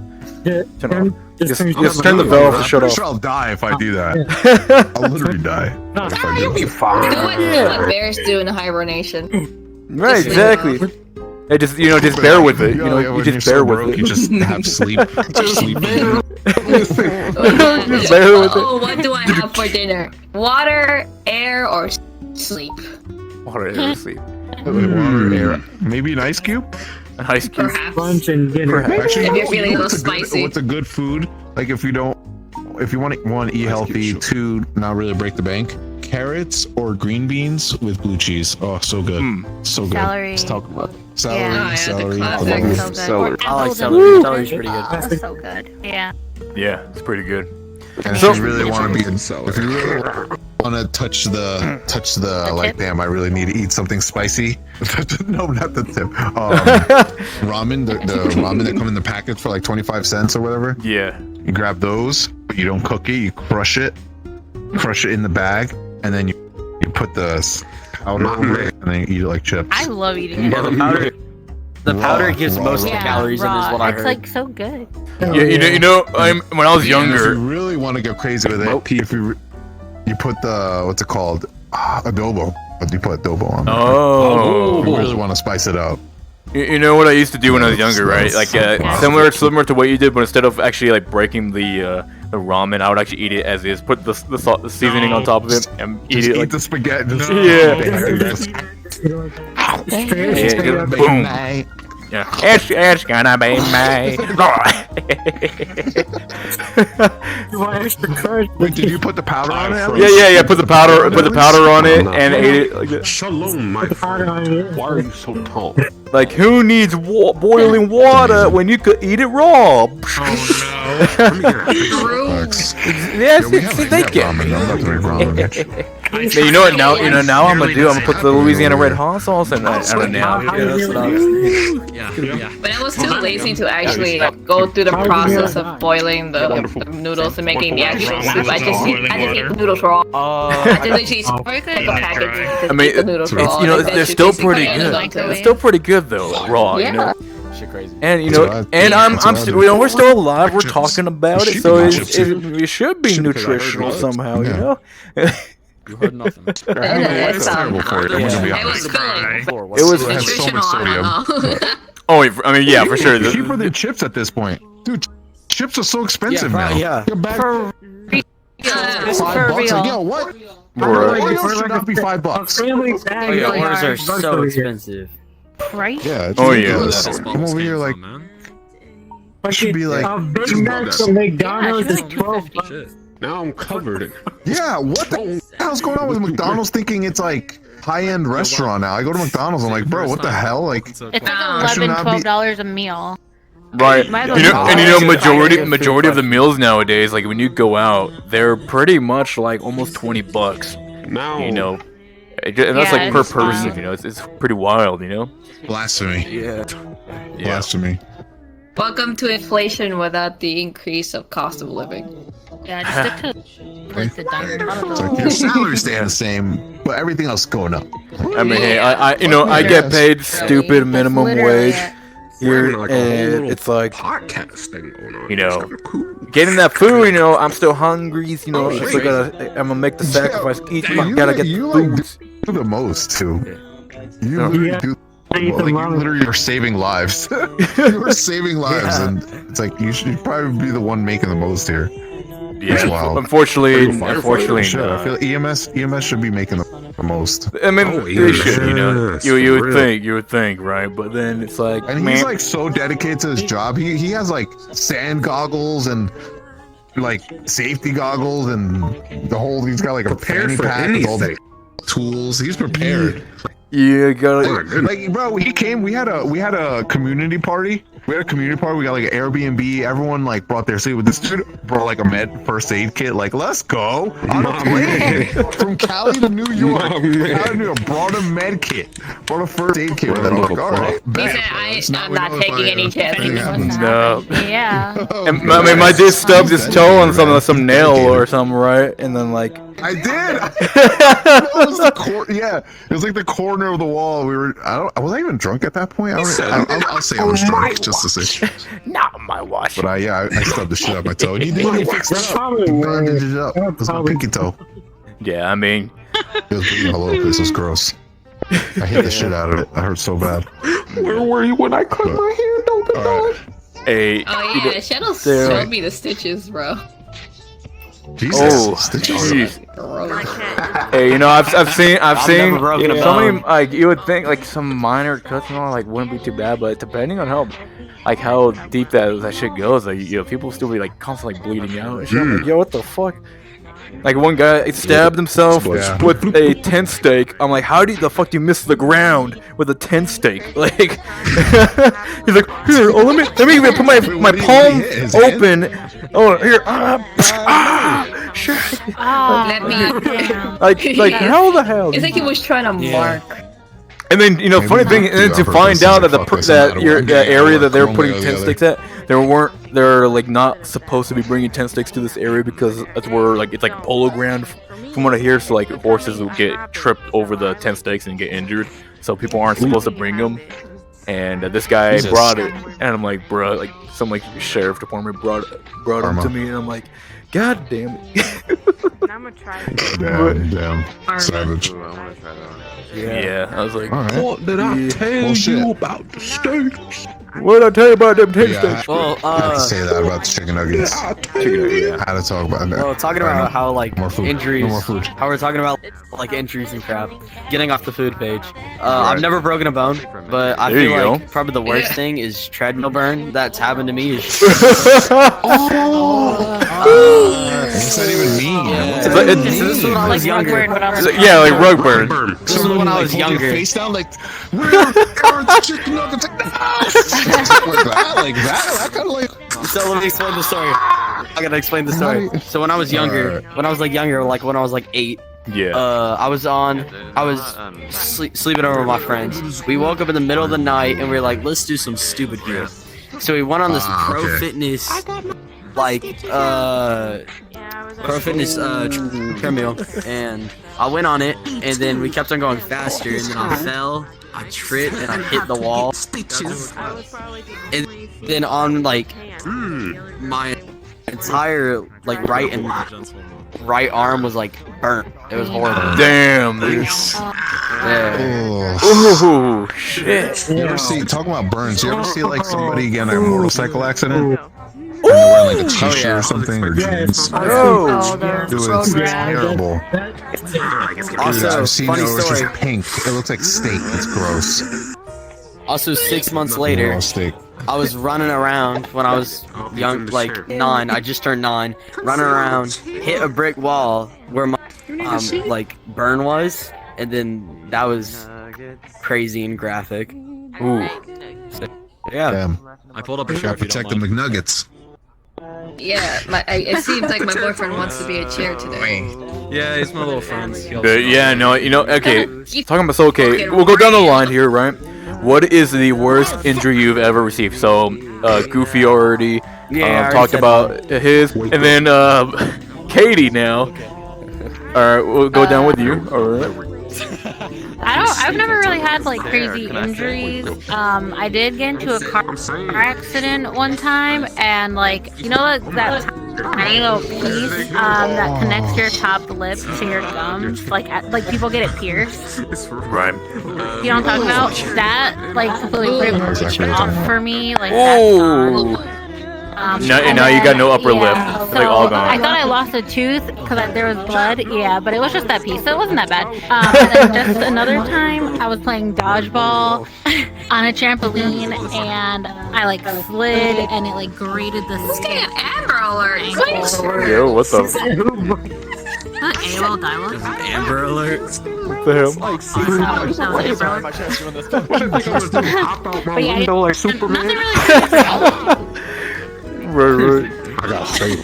Just Turn turn, off. Just just turn the valve to I'm shut pretty off. sure I'll die if I do that. I'll literally die. If I do. Be fine. Do what bears do in hibernation. Right, Just exactly. Hey, just just bear with it. You know, Yeah, you when just you're bear so with broke, it. You just have sleep. Just sleep. Just bear with Oh, what do I have for dinner? Water, air, or sleep? Water, air, sleep. Water, air. Maybe an ice cube. An ice cube. Perhaps. lunch and dinner. Actually, If you're feeling a what's little a good- spicy. What's a good food? Like if you want to eat healthy, to not really break the bank. Carrots or green beans with blue cheese. Oh, so good. So good. Celery. Let's talk about celery. Yeah. Oh, yeah, the celery. classic. I love So it. good. Celery. I like Apples and celery. peppers. Celery's pretty good. Oh, so good. Yeah. Yeah, it's pretty good. And So- if you really want to be, Celery. if you really want to touch the like, tip? damn, I really need to eat something spicy. No, not the tip. Ramen, the ramen that come in the packets for like 25 cents or whatever. Yeah. You grab those, but you don't cook it. You crush it in the bag, and then you put the powder over it, and then you eat it like chips. I love eating Yeah, it. the powder. The powder gives Raw, most of the raw. Yeah, calories in, is raw. what I It's heard. like so good. Yeah, you know, when I was If younger. you really want to get crazy with it, if you put the what's it called, adobo. You put adobo on. Oh. If you really want to spice it up. You know what I used to do when I was younger, right? Like similar to what you did, but instead of actually like breaking the ramen, I would actually eat it as is. Put the seasoning on top of it and eat Just it. eat Like, the spaghetti. Just, Yeah. Straight Yeah, up. boom. Yeah, it's gonna be me. You want extra courage? Wait, did you put the powder on it? Yeah. Put the powder on it and ate it. Like that. Shalom, my friend. Why are you so tall? Like, who needs boiling water when you could eat it raw? Yes, they get me. You know what? Now I'm gonna do. I'm gonna put the Louisiana Red Hot sauce in it now. But I was too lazy to actually go through the process of boiling the noodles and making the actual soup. I just eat the noodles raw. I just literally take a package. I mean, the noodles raw. you know, they're still pretty good. It's still pretty good though, raw. You know. Shit crazy. And you know, and I'm still, you know, we're still alive. We're talking about it, so it should be nutritional somehow. You know. You heard nothing. It's terrible for you. I'm gonna be honest. It was has so much sodium. Oh, I mean, yeah, for sure. Cheaper than chips at this point, dude. Chips are so expensive now. Yeah. Your bag For $5. Like, yo, what? Right. Oreos should not be $5. Family bag. Oh yeah, Oreos are so expensive. right? Yeah. It's Oh, ridiculous. yeah. I'm over here like. It should be like. A Big Mac from McDonald's is $12. Now I'm covered in. Yeah, what the hell's going on with McDonald's thinking it's like high-end restaurant now? I go to McDonald's, I'm like, bro, what the hell? Like, It's like I should $11, not be- $12 a meal. Right. Might as You know, well and you just know, buy majority of the meals nowadays, like when you go out, they're pretty much like almost $20. Now. You know, and that's Yeah, like per it's person. fine. You know, it's pretty wild. You know. blasphemy. Yeah. Blasphemy. Welcome to inflation without the increase of cost of living. Yeah, just stick to listed dining. It's like your salary staying the same, but everything else going up. I mean, hey, I you know, I get paid stupid minimum wage here, Like a and whole it's like, podcast thing going on. you know, It's kinda cool. getting that food. You know, I'm still hungry. You know, Oh, so wait. I'm gonna make the sacrifice. Eat, You gotta get you the like food. do the most too. You Yeah. literally Yeah. do. I eat the Like you most. literally are saving lives. You are saving lives, Yeah. and it's like you should probably be the one making the most here. That's Yeah, wild. unfortunately, Are you a firefighter? unfortunately, Sure, I not. feel EMS should be making the most. I mean, Oh, they should, you know. yes, You for would real. think, right? But then it's like, And man, he's like so dedicated to his job. He has like sand goggles and like safety goggles and the whole. He's got like a Prepared fanny for pack with all the anything. tools. He's prepared. you gotta. Oh, my goodness. Like bro, he came. We had a community party. We got like an Airbnb. Everyone like brought their seat with this dude brought like a first aid kit. Like let's go on a My plane man. from Cali to New York. My man. Cali to New York, brought a med kit, brought a first aid kit. With that. Like, all right, He bet. said, I'm not taking any chances. No. Yeah. And, I mean, my dude stubbed his toe on some nail or something, right? And then like, I did. It was the yeah, it was like the corner of the wall. We were. Was I even drunk at that point? I'll say I was drunk just to say. not my watch. But I stubbed the shit out of my toe. And he fixed it up. Probably He were. bandaged it up. It was my pinky toe. Yeah, I mean, It was bleeding all over the place. It was gross. I hate the shit out of it. It hurt so bad. Where were you when I cut my hair? Don't All right. hey, Oh you know- yeah, Shadow there- showed me the stitches, bro. Jesus. Oh, Stitches. jeez. Gross. Hey, you know, I've seen, never broken a so many, bone. like, you would think, like, some minor cuts and all, like, wouldn't be too bad, but depending on how deep that shit goes, like, you know, people still be, like, constantly bleeding out and shit. I'm like, yo, what the fuck? Like, one guy stabbed himself Yeah. with a tent stake. I'm like, how the fuck do you miss the ground with a tent stake? Like, he's like, here, let me even put my what did he palm hit? His hand? open. Oh, here, shit. Oh, Let me. Like, how the hell? It's like he was trying to mark. And then, you know, Maybe funny not thing, and then do to it on find purpose, out that like, fuck this, no matter what. the area that they're One putting way or the tent other. stakes at, they're like not supposed to be bringing tent stakes to this area because that's where like it's like polo ground from what I hear. So like horses will get tripped over the tent stakes and get injured. So people aren't supposed to bring them. And this guy Jesus. brought it, and I'm like, bro, like some like sheriff department brought him Karma. to me, and I'm like, God damn it. I'm gonna try. Damn. Savage. Yeah, I was like, All right. What did I tell Well, shit. you about the steaks? what did I tell you about them taste Yeah, steaks? Well, I had to say that about the chicken nuggets. I had to talk about that. Well, talking about how like More food. injuries, No more food. how we're talking about like injuries and crap. Getting off the food page. I've never broken a bone, but I There feel you like go. probably the worst thing is treadmill burn that's happened to me. Is What's that even mean? What's that even this is when I was younger. Yeah, like rug burn. This is when I was Hold your younger. face down like, where are the chicken nuggets? Like that? That kind of like. So let me explain the story. I gotta explain the story. So when I was younger, when I was like 8. Yeah. I was sleeping over with my friends. We woke up in the middle of the night and we were like, let's do some stupid shit. So we went on this pro fitness, treadmill, and I went on it, and then we kept on going faster, and then I fell, I tripped, and I hit the wall. And then on like my entire like right arm was like burnt. It was horrible. Damn. Yeah. Oh shit. You ever see, talking about burns, you ever see like somebody get in a motorcycle accident? And they're wearing like a t-shirt or something, or jeans? Oh. Dude, it's terrible. Also, Dude, I've seen it funny where it's story. just pink. It looks like steak. It's gross. Also, 6 months later, Raw steak. I was running around when I was young, like 9. I just turned 9. Running around, hit a brick wall where my like burn was, and then that was crazy and graphic. Ooh. So, yeah. Damn. I pulled up a Gotta shirt. protect the McNuggets. Yeah, it seems like my boyfriend wants to be a chair today. Yeah, he's my little friend. Yeah, no, you know, okay. Talking about, so, okay, we'll go down the line here, right? What is the worst injury you've ever received? So, Goofy already Yeah, I already talked said about his, and then Katie now. Alright, we'll go down with you. Alright. I've never really had like crazy injuries. I did get into a car accident one time, and like, you know that tiny little piece that connects your top lip to your gums, like people get it pierced. Right. You know what I'm talking about? That like completely ripped it off for me. Like Oh. that's Now you got no upper lip. So Like all gone. I thought I lost a tooth because there was blood. Yeah, but it was just that piece, so it wasn't that bad. And then just another time, I was playing dodgeball on a trampoline, and I like slid, and it like grated the skin. Amber Alert. Yo, what the? AOL dial-up. Amber Alert. What the hell? But yeah, nothing Right. I got straight.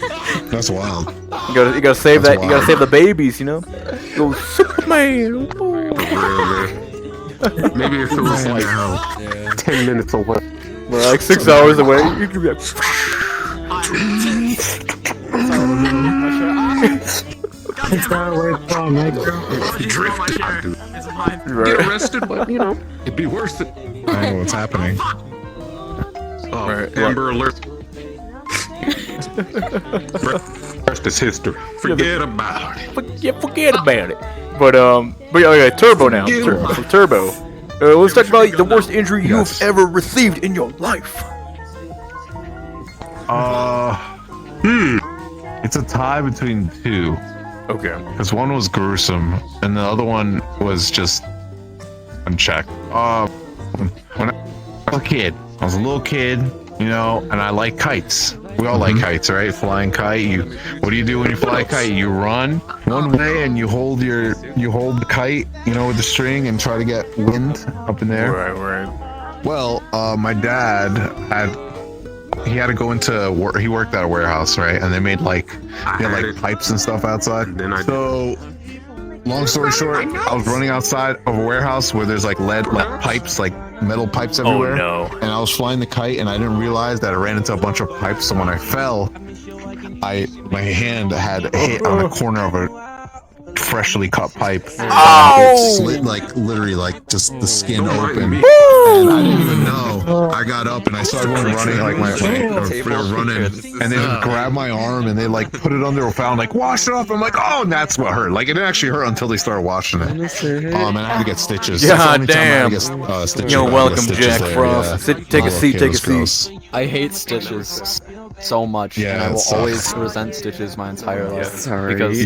That's wild. You gotta save That's that. You gotta wild. save the babies. You know. Go Superman. Maybe if it was like 10 minutes away. Well, like 6 hours away. You could be like. It's not worth it, man. Get arrested, but you know, it'd be worth it. I don't know what's happening. Oh, Right, Amber Alert. Rest is history. Forget about it. Forget about it. But yeah, okay, Turbo now. Turbo. Let's talk about the worst injury you've ever received in your life. It's a tie between two. Okay. Because one was gruesome, and the other one was just unchecked. When I was a kid, I was a little kid, you know, and I like kites. We all like kites, right? Flying kite. What do you do when you fly a kite? You run one way and you hold the kite, you know, with the string and try to get wind up in there. Right. Well, my dad he had to go into work. He worked at a warehouse, right? And they made pipes and stuff outside. So, long story short, I was running outside of a warehouse where there's like lead pipes, like metal pipes everywhere. Oh no. And I was flying the kite and I didn't realize that I ran into a bunch of pipes. So when I fell, my hand had hit on the corner of a freshly cut pipe. It slit like literally like just the skin open, and I didn't even know. I got up and I started running like they were running, and they would grab my arm and they like put it under a fountain, like wash it off. I'm like, oh, and that's what hurt. Like it didn't actually hurt until they started washing it. And I had to get stitches. God damn. Stitches. You're welcome, Jack Frost. Take a seat. Take a seat. I hate stitches so much, and I will always resent stitches my entire life. Sorry. Because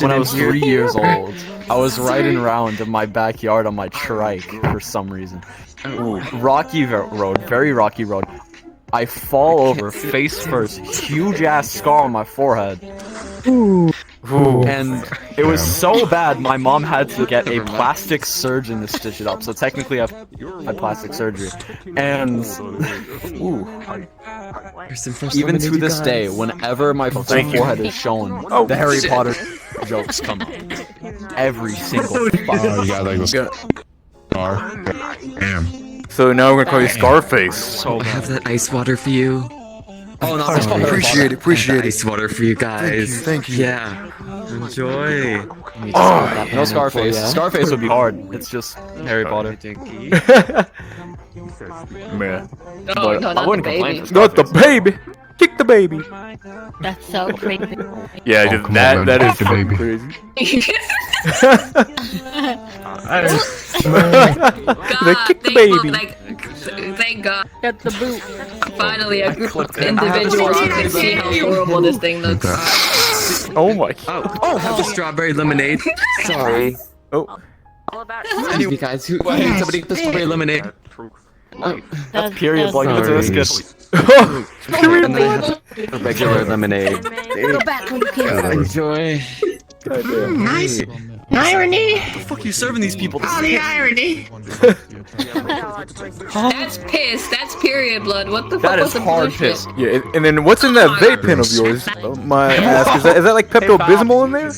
when I was 3 years old, I was riding around in my backyard on my trike for some reason. Rocky road, very rocky road. I fall over face first, huge ass scar on my forehead. And it was so bad, my mom had to get a plastic surgeon to stitch it up. So technically, I had plastic surgery. And even to this day, whenever my forehead is shown, the Harry Potter jokes come up. Every single time. Oh, you got like this scar. Damn. So now we're gonna call you Scarface. So I have that ice water for you. Oh, no, appreciate it. Ice water for you guys. Thank you. Yeah. Enjoy. No Scarface. Scarface would be hard. It's just Harry Potter. Man. No, not I wouldn't the complain baby. for Not the baby. Kick the baby. That's so crazy. Yeah, Oh, just come that on, that man. is Kick the fucking baby. crazy. God, kick the thank baby. Thank God. Get the boot. Finally, a group of individuals who can see how horrible this thing looks. Oh my. Oh, have the strawberry lemonade. Sorry. Oh. Anyway, guys, somebody get the strawberry lemonade. That's period blood. Give it to this And then a regular lemonade. Go back when you can. Enjoy. Nice. Irony. What the fuck are you serving these people? Oh, the irony. That's piss. That's period blood. What the That fuck is was the hard bullshit? piss. Yeah, and then what's in that vape pen of yours? My ass. Is that like Pepto Bismol in there?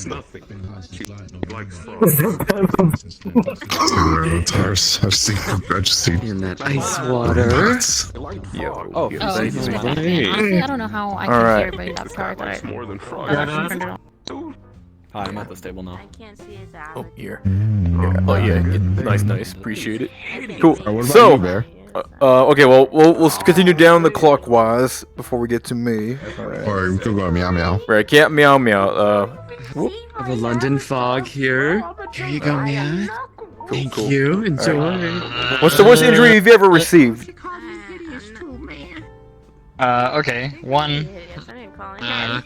I've just seen In that ice water. Yo. Oh, Honestly, I don't know how I can Alright. see everybody that part that I Hi, I'm at this table now. can't see his eye. Oh, here. Yeah. Oh yeah. Nice. Appreciate it. Cool. What about So, you, Bear? okay. Well, we'll continue down the clockwise before we get to me. Alright. Or we could go meow meow. Right. Cat meow meow. Whoop. Have a London fog here. Here you go, man. Thank you. Enjoy. What's the worst injury you've ever received? Okay, one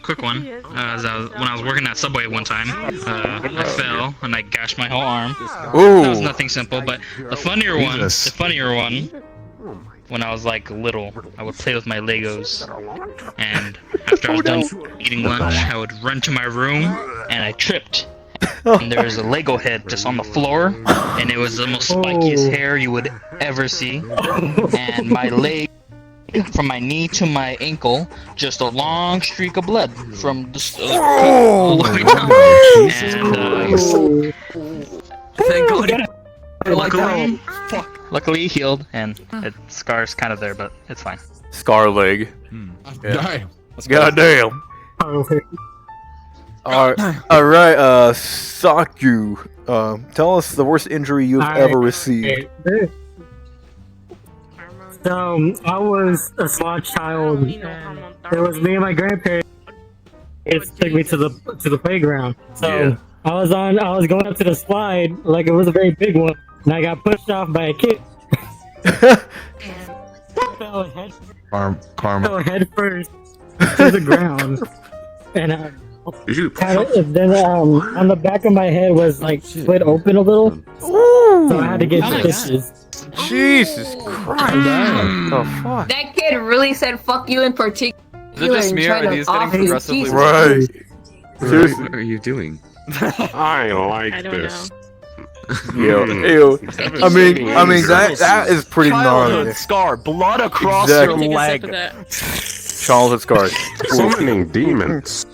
quick one. When I was working at Subway one time, I fell and I gashed my whole arm. Ooh. That was nothing simple, but the funnier one, when I was like little, I would play with my Legos, and after I was done eating lunch, I would run to my room, and I tripped. And there was a Lego head just on the floor, and it was the most spikiest hair you would ever see. And my leg, from my knee to my ankle, just a long streak of blood from the all the way down. And Thank God. luckily he healed, and it scar's kind of there, but it's fine. Scar leg. Yeah. Damn. Goddamn. Alright, Saku. Tell us the worst injury you've ever received. So I was a small child. It was me and my grandparents. It took me to the playground. So Yeah. I was going up to the slide like it was a very big one, and I got pushed off by a kid. Fell head first to the ground, and then on the back of my head was like split open a little, so I had to get stitches. Jesus Christ! Oh fuck! That kid really said "fuck you" in particular. Is it just me or are these getting progressively Right. Seriously. What are you doing? I like this. Ew. I mean that is pretty gnarly. Childhood scar, blood across Exactly. your leg. Childhood scars. Summoning demons.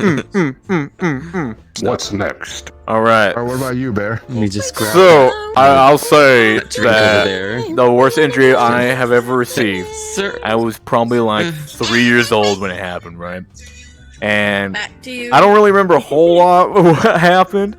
What's next? All right. What about you, Bear? Let me just grab So I'll say that drink over that there. the worst injury I have ever received. Sir. I was probably like 3 years old when it happened, right? and I don't really remember a whole lot of what happened.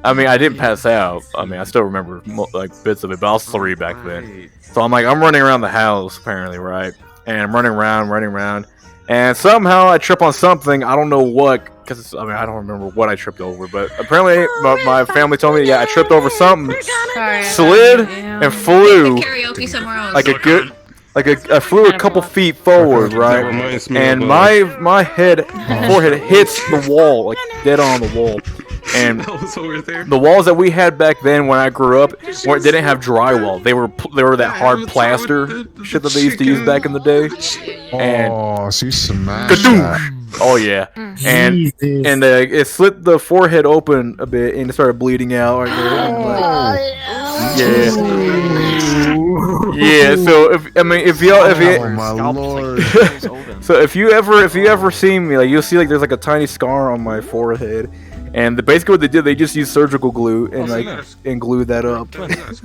I mean, I didn't pass out. I mean, I still remember like bits of it, but I was 3 back then. So I'm running around the house apparently, right? And I'm running around, and somehow I trip on something. I don't know what, because I mean I don't remember what I tripped over, but apparently my family told me, yeah, I tripped over something, slid and flew Karaoke somewhere else. like a good. I flew a couple feet forward, right? And my forehead hits the wall, like dead on the wall. And the walls that we had back then when I grew up didn't have drywall. They were that hard plaster shit that they used to use back in the day. And so you smashed that. oh yeah, and it slit the forehead open a bit and it started bleeding out right there. Yeah. So if you ever seen me, like you'll see like there's like a tiny scar on my forehead. And basically what they did, they just used surgical glue and glued that up. That's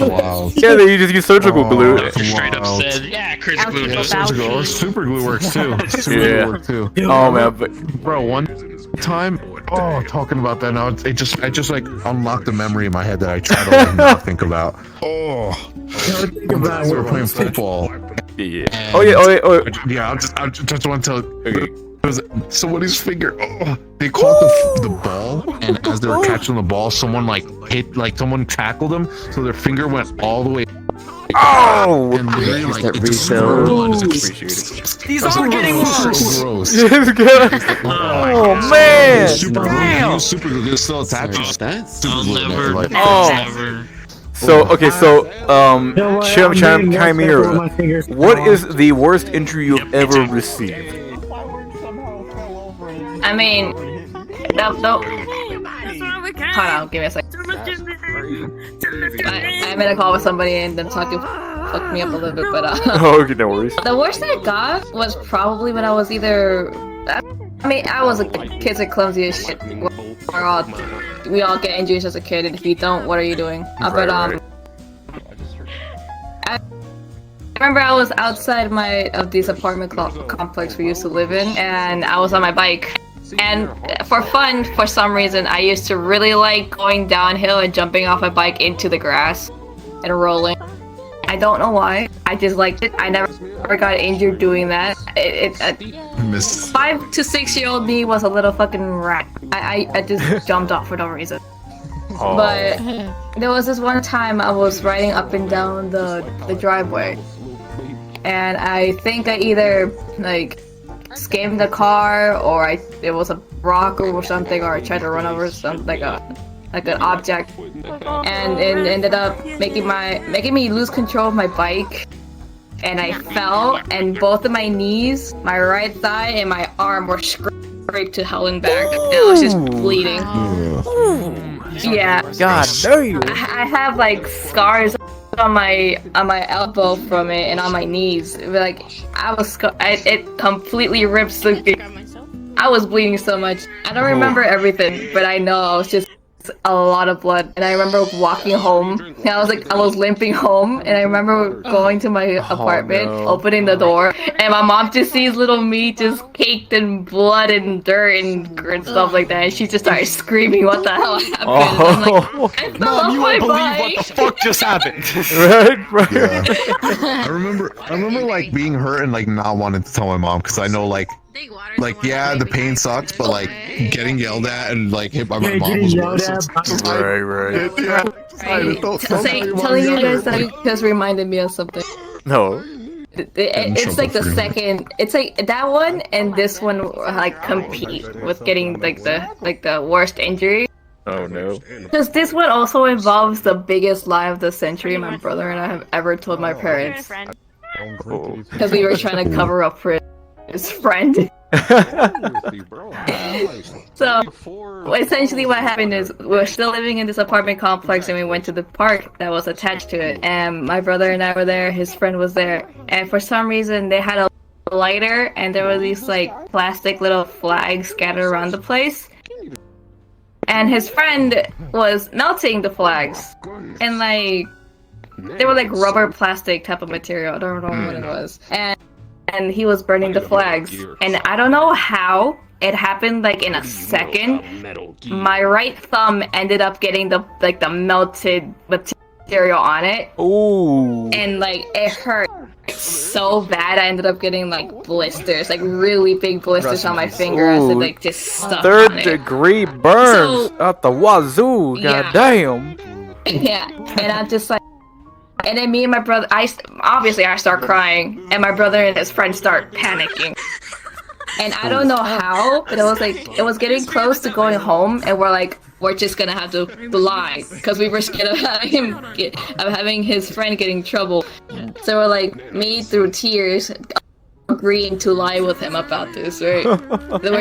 wild. Yeah, they just used surgical glue. Straight up said, yeah, Chris glue. Yeah, surgical or super glue works too. Super glue works too. Oh man, but bro, one time, talking about that now, I just like unlocked a memory in my head that I try to like not think about. We were playing football. Yeah. Yeah, I just want to tell. It was somebody's finger. They caught the ball, and as they were catching the ball, someone someone tackled them, so their finger went all the way. And literally, like, that it just spurted blood. These are getting worse. So gross. Oh man! Super glue. They're still attached. That's Never. So Chimera, what is the worst injury you've ever received? I mean, hold on, give me a second. I'm in a call with somebody and then talking fucked me up a little bit, but okay, no worries. The worst I got was probably when I was either. I mean, I was a kid's are clumsy as shit. We all get injuries as a kid, and if you don't, what are you doing? I remember I was outside of this apartment complex we used to live in, and I was on my bike. And for fun, for some reason, I used to really like going downhill and jumping off my bike into the grass and rolling. I don't know why. I just liked it. I never got injured doing that. 5 to 6 year old me was a little fucking rat. I just jumped off for no reason. But there was this one time I was riding up and down the driveway, and I think I either like skimmed the car, or it was a rock or something, or I tried to run over something like an object, and it ended up making me lose control of my bike, and I fell, and both of my knees, my right thigh and my arm were scraped to hell and back, and I was just bleeding. Yeah. God damn. I have like scars on my elbow from it and on my knees. Like it completely ripped through. I was bleeding so much. I don't remember everything, but I know I was just a lot of blood. And I remember walking home. And I was limping home, and I remember going to my apartment, opening the door, and my mom just sees little me just caked in blood and dirt and stuff like that. And she just started screaming, "What the hell happened?" I'm like, I fell off my bike. What the fuck just happened? Right. Yeah. I remember like being hurt and like not wanting to tell my mom, because I know like yeah, the pain sucks, but like getting yelled at and like hit by my mom was worse. Right. Telling you guys that just reminded me of something. No. It's like the second. It's like that one and this one like compete with getting like the worst injury. Oh no. Because this one also involves the biggest lie of the century my brother and I have ever told my parents. Because we were trying to cover up for his friend. So essentially what happened is we were still living in this apartment complex, and we went to the park that was attached to it, and my brother and I were there, his friend was there, and for some reason they had a lighter, and there were these like plastic little flags scattered around the place, and his friend was melting the flags, and like they were like rubber plastic type of material, I don't know what it was, and and he was burning the flags. And I don't know how it happened, like in a second. My right thumb ended up getting the melted material on it. Ooh. And like it hurt so bad. I ended up getting like blisters, like really big blisters on my finger as it like just stuck on it. 3rd-degree burns out the wazoo. Yeah. Goddamn. Yeah, and I'm just like, and then me and my brother, I start crying, and my brother and his friend start panicking. And I don't know how, but it was getting close to going home, and we're just gonna have to lie, because we were scared of having his friend getting in trouble. So we're like, me through tears, agreeing to lie with him about this, right? Then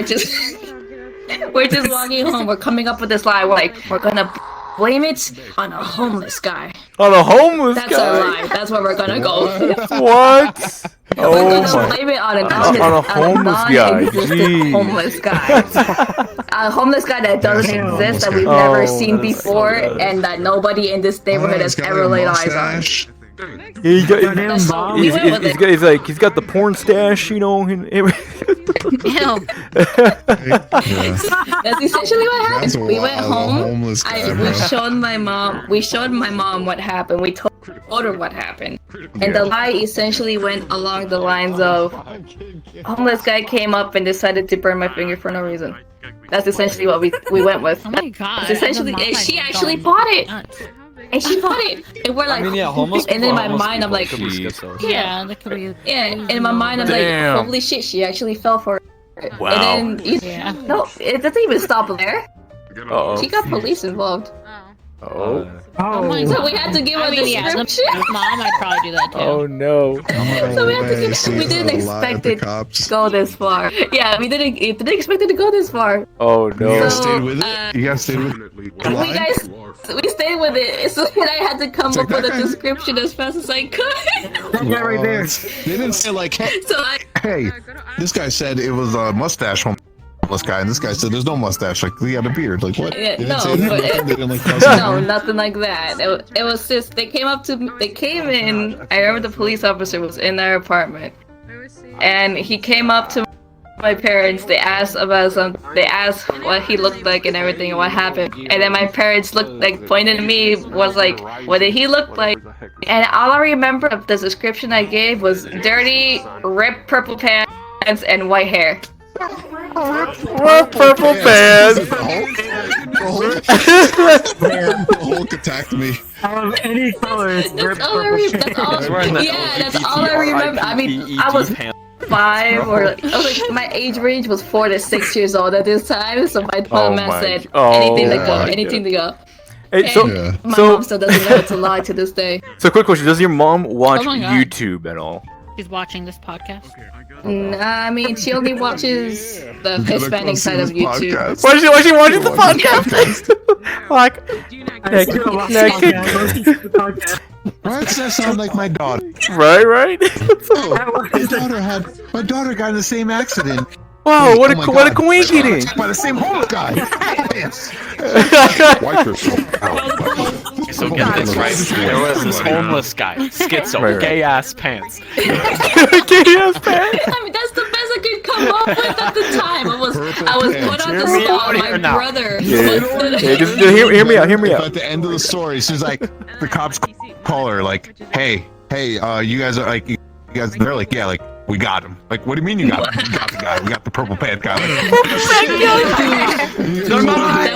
we're just walking home, we're coming up with this lie, we're gonna blame it on a homeless guy. On a homeless guy? That's our lie, that's where we're gonna go. What? We're gonna blame it on a homeless guy. non-existent homeless guy. A homeless guy that doesn't exist, that we've never seen before, and that nobody in this neighborhood has ever laid eyes on. He's got the porn stash, you know. That's essentially what happened. We went home. We showed my mom what happened. We told her what happened, and the lie essentially went along the lines of, homeless guy came up and decided to burn my finger for no reason. That's essentially what we went with. Oh my god! It's essentially, and she actually bought it. And she bought it, and we're like, and in my mind I'm like, yeah, that could be. Yeah, in my mind I'm like, holy shit, she actually fell for it. Wow. And then, no, it doesn't even stop there. She got police involved. Oh. So we had to give her the description. Mom, I'd probably do that too. Oh no. So we had to give. We didn't expect it to go this far. Yeah, we didn't expect it to go this far. Oh no. You guys stayed with it? You guys stayed with it? We stayed with it. So then I had to come up with a description as fast as I could. That guy right there. They didn't say like, hey, this guy said it was a mustache homeless guy, and this guy said there's no mustache, like he had a beard. Like what? Yeah, They didn't no, say that? but Nothing? They didn't, like, no, nothing like that. It was just they came in. I remember the police officer was in their apartment, and he came up to my parents. They asked about They asked what he looked like and everything, and what happened. And then my parents pointed at me, was like, "What did he look like?" And all I remember of the description I gave was dirty, ripped purple pants and white hair. Purple pants. The Hulk attacked me. Of any color, That's all I remember. I mean, I was 5 or my age range was 4 to 6 years old at this time, so my mom said anything to go. Hey, My mom still doesn't know how to lie to this day. So quick question: does your mom watch Oh my God. YouTube at all? She's watching this podcast. Nah, I mean, she only watches the Hispanic side of YouTube. Why is she watching the podcast? Like, Why does that sound like my daughter? right? My daughter got in the same accident. Wow, what a coincidence! By the same homeless guy. Wipe yourself out. So get this right. There was this homeless guy, schizo, gay ass pants. Gay ass pants. I mean, that's the best I could come up with at the time. I was put on the spot. My brother. Just hear me out. At the end of the story, she's like, the cops call her like, hey, you guys are like, they're like, yeah, like, we got him. Like, what do you mean you got him? We got the guy. We got the purple pant guy. That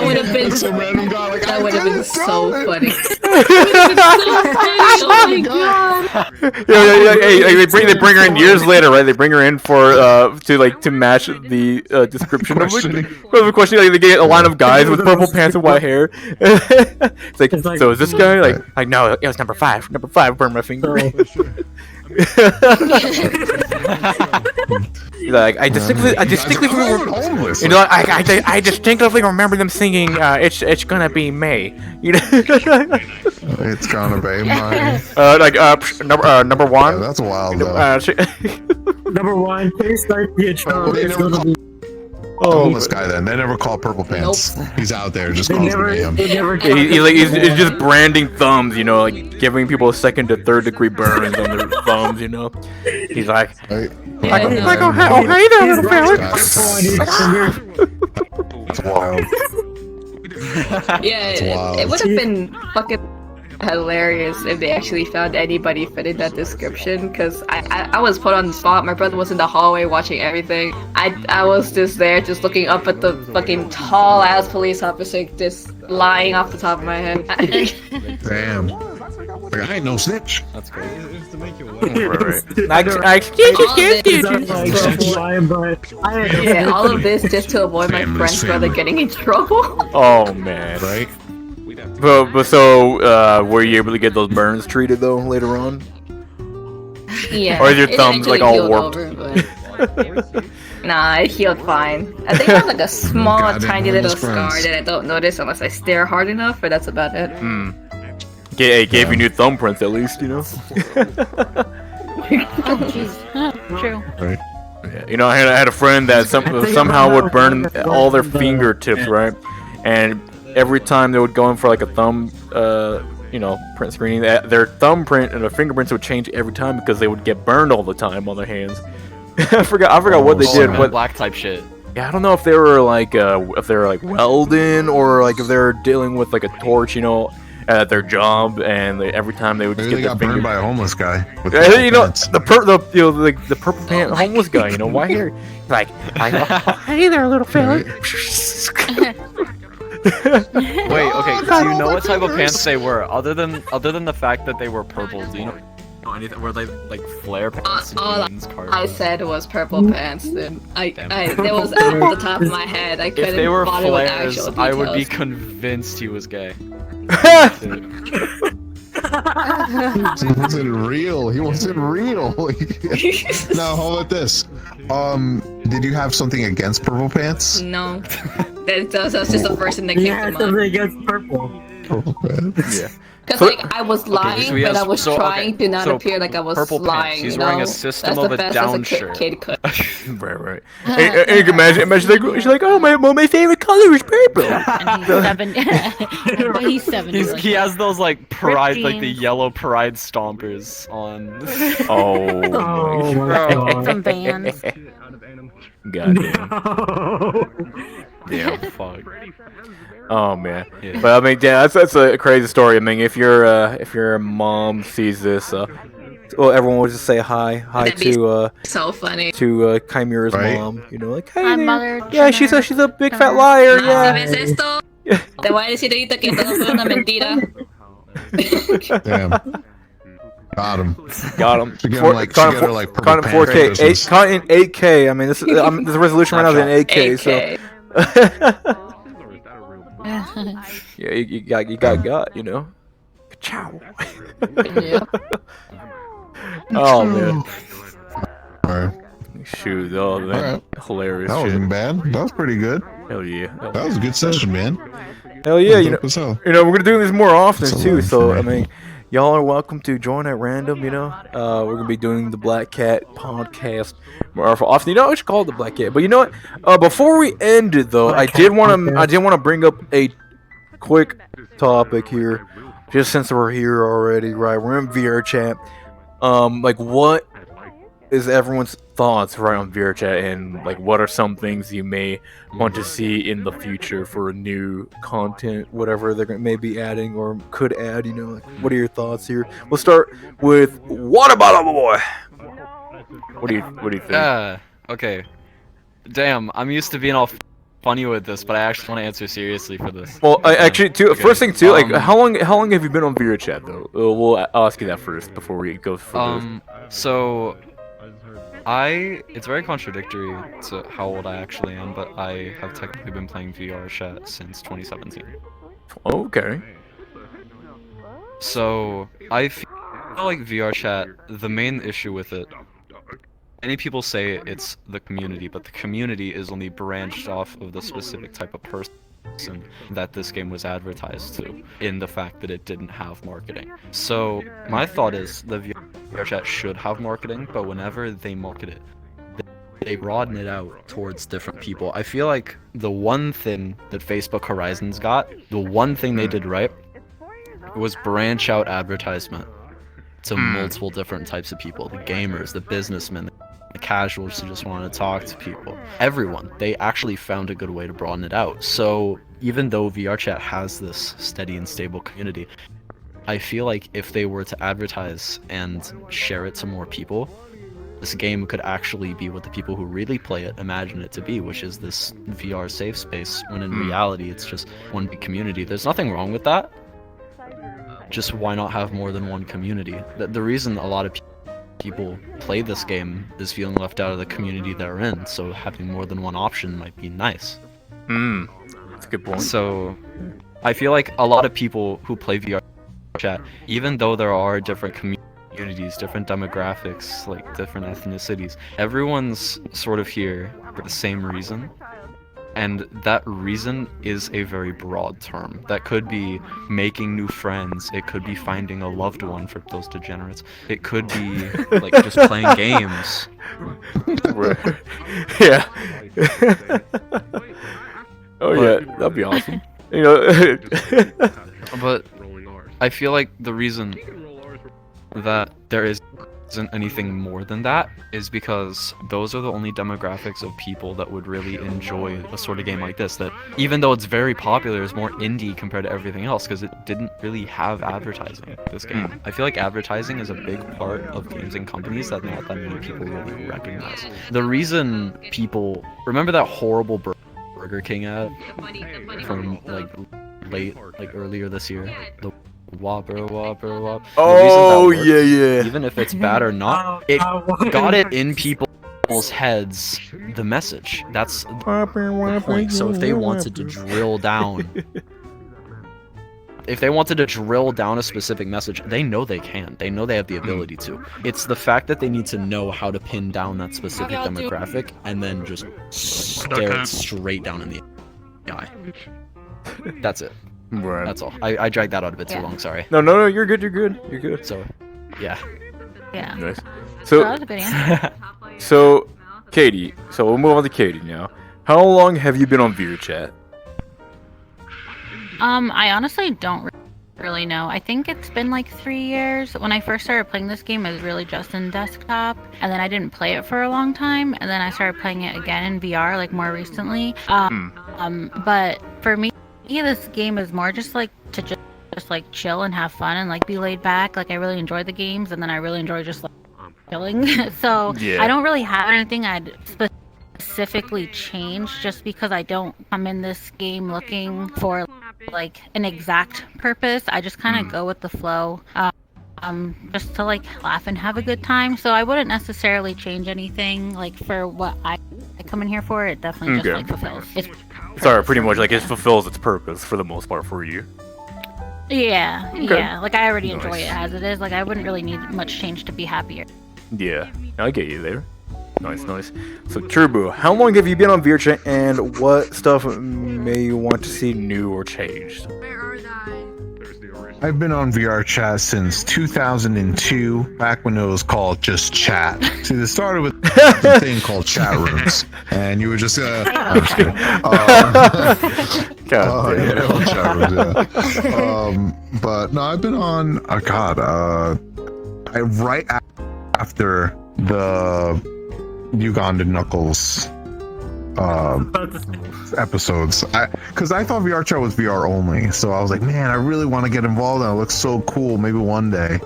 would have been so funny. Oh my god. Yeah. Hey, they bring her in years later, right? They bring her in for to match the description of the question. Like, they get a line of guys with purple pants and white hair. It's like, so is this guy like no? It was number 5. Number 5 burned my finger. Like I distinctly remember, you know, I distinctly remember them singing, "It's gonna be May," you know. It's gonna be May. Number 1. Yeah, that's wild though. Number 1, tastes like the intro. homeless guy then. They never call Purple Pants. He's out there just causing mayhem. He's just branding thumbs, you know, like giving people second to third degree burns on their thumbs, you know. He's like, Right? oh hey there, little fella. That's wild. Yeah, wild. it would have been fucking hilarious if they actually found anybody fitting that description, because I was put on the spot. My brother was in the hallway watching everything. I was just there just looking up at the fucking tall ass police officer just lying off the top of my head. Damn. Like, I ain't no snitch. That's crazy. Yeah, all of this just to avoid my friend's brother getting in trouble. Oh man. Right? But so were you able to get those burns treated though later on? Yeah. Or is your it thumbs like eventually all healed warped? over, but- Nah, it healed fine. I think I have like a small, Goddamn tiny little homeless scar friends. that I don't notice unless I stare hard enough, but that's about it. It gave you new thumbprints at least, you know. Oh, jeez. True. Right? Yeah, you know, I had a friend that somehow would burn all their fingertips, right? And every time they would go in for like a thumb, you know, print screening, their thumbprint and their fingerprints would change every time because they would get burned all the time on their hands. I forgot what they did. What black type shit. Yeah, I don't know if they were like welding or like if they were dealing with like a torch, you know, at their job, and every time they would just Maybe get they got their burned by a homeless guy. With you know, pants. the purple pant homeless guy, you know, why here? Like, hey there, little fella. Wait, okay. Do you know what type of pants they were? Other than the fact that they were purple, do you know anything? Were they like flare pants? All jeans, I said was purple pants. Then that was off the top of my head. I couldn't If they were bother with flares, actual I would be details. convinced he was gay. He wasn't real. He wasn't real. Now, how about this? Did you have something against Purple Pants? No, that's just the first thing that came to mind. against purple. Purple Pants. Yeah. Because like I was lying, so he but has- I was so, trying to not so appear like I was purple pants. lying. He's you know? wearing a System That's of the a best Down as a shirt. kid could. Right. And you can imagine she's like, oh my favorite color is purple. And he's 7. But he's 7. He has those like pride, like the jeans. yellow pride stompers on. Oh my god. Some bands. Goddamn. Damn, fuck. Oh man. Yeah. But I mean, yeah, that's a crazy story. I mean, if your mom sees this, well, everyone would just say hi That'd be to so funny. Chimera's Right. mom. You know, like, hey Hi, there. mother. Yeah, she's a big fat liar. Si Yeah. ves esto, te voy a decir ahorita que todo fue una mentira. Damn. Got him. Got him. Should get him like, should get her like Purple Caught in Pants 4K, Christmas. caught in 8K. I mean, this the resolution right now is in 8K. So 8K. yeah, you got, you know. Ciao. Yeah. Oh man, Alright. shoot, oh man, Alright. hilarious That shit. wasn't bad. That was pretty good. Hell yeah. That was a good session, man. Hell yeah, you know. Dope as hell. You know, we're gonna do this more often That's a too. lot So for I me. mean, y'all are welcome to join at random. You know, we're gonna be doing the Black Cat podcast more often. You know, we should call it the Black Cat. But you know what? Before we end it though, I did want to bring up a quick topic here, just since we're here already. Right, we're in VR chat. Like, what is everyone's thoughts right on VR chat, and like, what are some things you may want to see in the future for new content, whatever they're maybe adding or could add? You know, like, what are your thoughts here? We'll start with Watermelon Boy. What do you think? Yeah. Okay. Damn, I'm used to being all funny with this, but I actually want to answer seriously for this. Well, actually, too. Okay. First thing, too. Like, how long have you been on VR chat though? We'll ask you that first before we go further. So it's very contradictory to how old I actually am, but I have technically been playing VR chat since 2017. Okay. So I feel like VR chat, the main issue with it, many people say it's the community, but the community is only branched off of the specific type of person that this game was advertised to, in the fact that it didn't have marketing. So my thought is the VR chat should have marketing, but whenever they market it, they broaden it out towards different people. I feel like the one thing that Facebook Horizons got, the one thing they did right, was branch out advertisement to multiple different types of people. The gamers, the businessmen, the casuals who just want to talk to people. Everyone. They actually found a good way to broaden it out. So even though VRChat has this steady and stable community, I feel like if they were to advertise and share it to more people, this game could actually be what the people who really play it imagine it to be, which is this VR safe space, when in reality it's just one big community. There's nothing wrong with that. Just why not have more than one community? The reason a lot of people play this game is feeling left out of the community they're in, so having more than one option might be nice. That's a good point. So I feel like a lot of people who play VRChat, even though there are different communities, different demographics, like different ethnicities, everyone's sort of here for the same reason. And that reason is a very broad term. That could be making new friends. It could be finding a loved one for those degenerates. It could be like just playing games. Yeah. Oh yeah, that'd be awesome. You know. But I feel like the reason that there isn't anything more than that is because those are the only demographics of people that would really enjoy a sort of game like this, that even though it's very popular, is more indie compared to everything else because it didn't really have advertising, this game. I feel like advertising is a big part of games and companies that not that many people really recognize. The reason people remember that horrible Burger King ad from earlier this year, the Whopper. Oh yeah. Even if it's bad or not, it got it in people's heads. The message. That's the point. So if they wanted to drill down, a specific message, they know they can. They know they have the ability to. It's the fact that they need to know how to pin down that specific demographic and then just stare it straight down in the eye. That's it. Right. That's all. I dragged that out a bit too long, sorry. No, you're good. So, yeah. Yeah. Nice. So that was a good answer. So, Katie. So we'll move on to Katie now. How long have you been on VRChat? I honestly don't really know. I think it's been like 3 years. When I first started playing this game, it was really just in desktop, and then I didn't play it for a long time, and then I started playing it again in VR, like more recently. But for me, this game is more just like to just like chill and have fun and like be laid back. Like I really enjoy the games, and then I really enjoy just like chilling. So yeah. I don't really have anything I'd specifically change, just because I don't come in this game looking for like an exact purpose. I just kind of go with the flow, just to like laugh and have a good time. So I wouldn't necessarily change anything like for what I come in here for. It definitely just like fulfills its purpose. Sorry, pretty much like it fulfills its purpose for the most part for you. Yeah, Okay. yeah. Like I already enjoy Nice. it as it is. Like I wouldn't really need much change to be happier. Yeah, I get you there. Nice. So Turbo, how long have you been on VRChat, and what stuff may you want to see new or changed? I've been on VRChat since 2002, back when it was called just chat. See, it started with a thing called chat rooms, and you would just I'm just kidding. Chat rooms, yeah. But no, I've been on. Right after the Ugandan Knuckles episodes, because I thought VRChat was VR only, so I was like, man, I really want to get involved, and it looks so cool, maybe one day.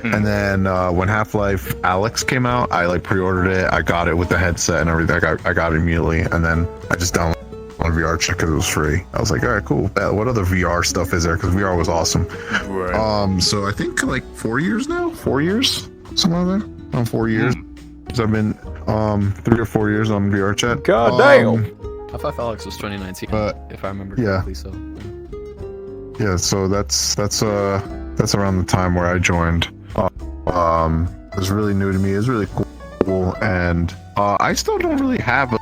And then when Half-Life Alyx came out, I like pre-ordered it, I got it with the headset and everything. I got it immediately, and then I just downloaded on VRChat because it was free. I was like, all right, cool. What other VR stuff is there? Because VR was awesome. Right. So I think like 4 years now, 4 years, somewhere there. Around 4 years. So I've been 3 or 4 years on VRChat. God damn. Half-Life Alyx was 2019, if I remember yeah. correctly. So Yeah, so that's around the time where I joined. It was really new to me. It was really cool, and I still don't really have a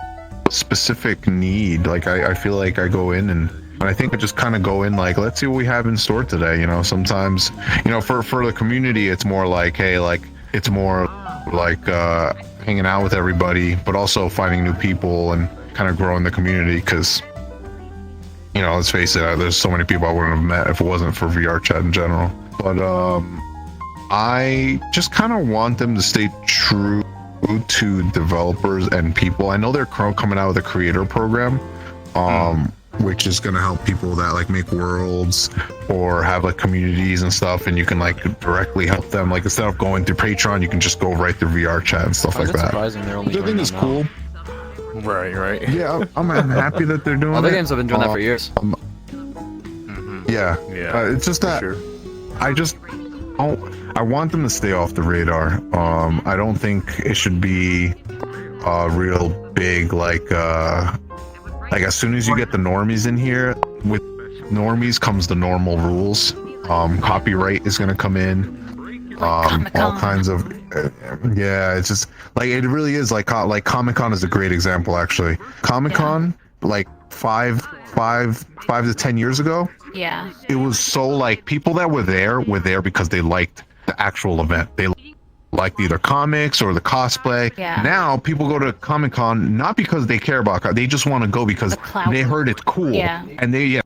specific need. Like I feel like I go in and I think I just kind of go in like, let's see what we have in store today. You know, sometimes, you know, for the community, it's more like, hey, like it's more like hanging out with everybody, but also finding new people and kind of growing the community. Because, you know, let's face it, there's so many people I wouldn't have met if it wasn't for VR chat in general. But I just kind of want them to stay true to developers and people. I know they're coming out with a creator program, which is going to help people that like make worlds or have like communities and stuff, and you can like directly help them. Like instead of going through Patreon, you can just go right through VR chat and stuff like that. Surprising they're only Which I think is cool. Right. Yeah, I'm happy that they're doing Other it. games have been doing that for years. Yeah. It's just that I want them to stay off the radar. I don't think it should be real big like as soon as you get the normies in here, with normies comes the normal rules. Copyright is going to come in. All kinds of it's just like it really is like Comic-Con is a great example actually. Comic-Con like 5 to 10 years ago, it was so like people that were there because they liked the actual event. They liked either comics or the cosplay. Now people go to Comic-Con not because they care about they just want to go because they heard it's cool and the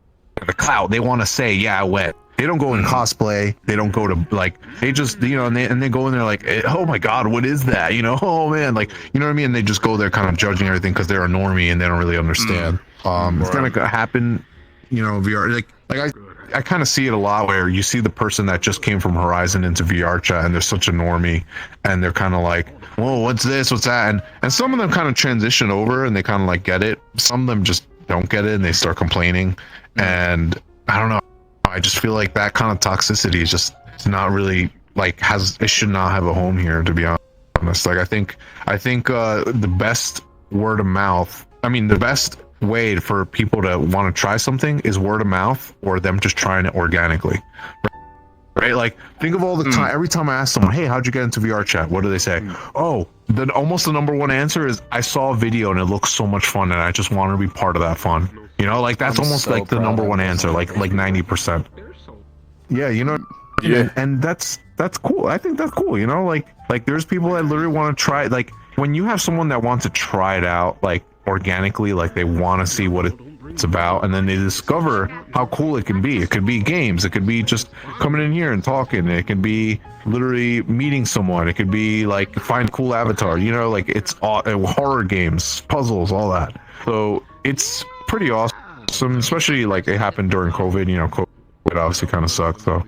clout, they want to say I went. They don't go in cosplay. They don't go to like they just and they go in there like, oh my god, what is that? Oh man, like you know what I mean? And they just go there kind of judging everything because they're a normie and they don't really understand. It's gonna happen, VR. Like I kind of see it a lot where you see the person that just came from Horizon into VR chat and they're such a normie and they're kind of like, whoa, what's this? What's that? And some of them kind of transition over and they kind of like get it. Some of them just don't get it and they start complaining. And I don't know. I just feel like that kind of toxicity is just not really like it should not have a home here, to be honest. Like I think the best word of mouth, the best way for people to want to try something is word of mouth or them just trying it organically, right? Like think of all the time, every time I ask someone, hey, how'd you get into VR chat, what do they say? Almost the number one answer is, I saw a video and it looks so much fun and I just want to be part of that fun. Like that's almost like the number one answer, like 90%. And that's cool. I think that's cool. Like there's people that literally want to try, like when you have someone that wants to try it out like organically, like they want to see what it's about, and then they discover how cool it can be. It could be games, it could be just coming in here and talking, it could be literally meeting someone, it could be like find a cool avatar, like it's all horror games, puzzles, all that. So it's pretty awesome, especially like it happened during COVID. COVID obviously kind of sucked. So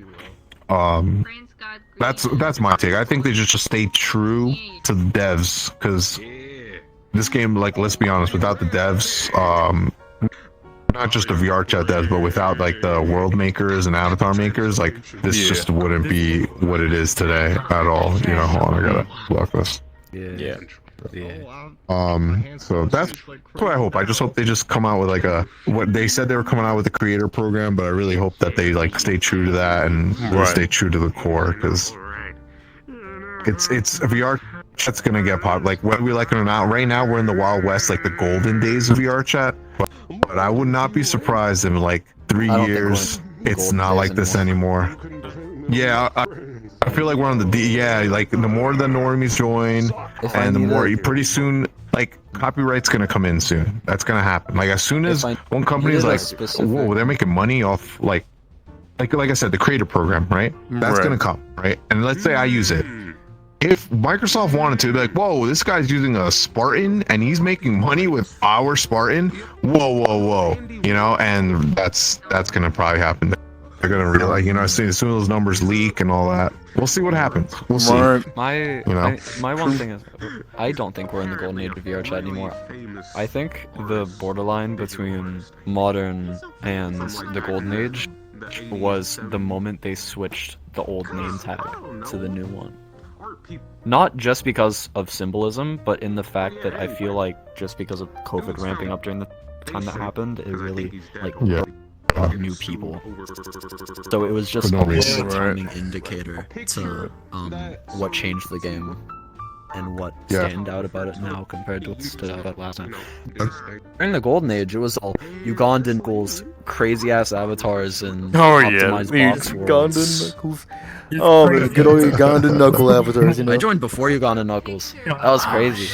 that's my take. I think they just stay true to the devs, because this game, like, let's be honest, without the devs, not just the VR chat devs, but without like the world makers and avatar makers, like this just wouldn't be what it is today at all. Hold on, I gotta block this. So that's what I hope. I just hope they just come out with like what they said they were coming out with, a creator program, but I really hope that they like stay true to that and really stay true to the core, because it's VR chat's gonna get pop. Like whether we like it or not, right now we're in the Wild West, like the golden days of VR chat. But I would not be surprised in like 3 years it's not like this anymore. Yeah, I feel like we're on the like the more the normies join, and the more pretty soon, like copyright's gonna come in soon. That's gonna happen. Like as soon as one company is like, whoa, they're making money off like I said, the creator program, right? That's gonna come, right? And let's say I use it. If Microsoft wanted to be like, whoa, this guy's using a Spartan and he's making money with our Spartan, whoa, and that's gonna probably happen. They're gonna realize, as soon as those numbers leak and all that, we'll see what happens. We'll see. My one thing is, I don't think we're in the golden age of VR chat anymore. I think the borderline between modern and the golden age was the moment they switched the old name tag to the new one. Not just because of symbolism, but in the fact that I feel like just because of COVID ramping up during the time that happened, it really new people. So it was just a timing indicator to what changed the game. and what Yeah. stand out about it now compared to what stood out last time. During the golden age, it was all Ugandan Knuckles, crazy ass avatars, and Oh yeah, optimized box Ugandan worlds. Knuckles. Oh, the good old Ugandan Knuckle avatars, you know. I joined before Ugandan Knuckles. That was crazy.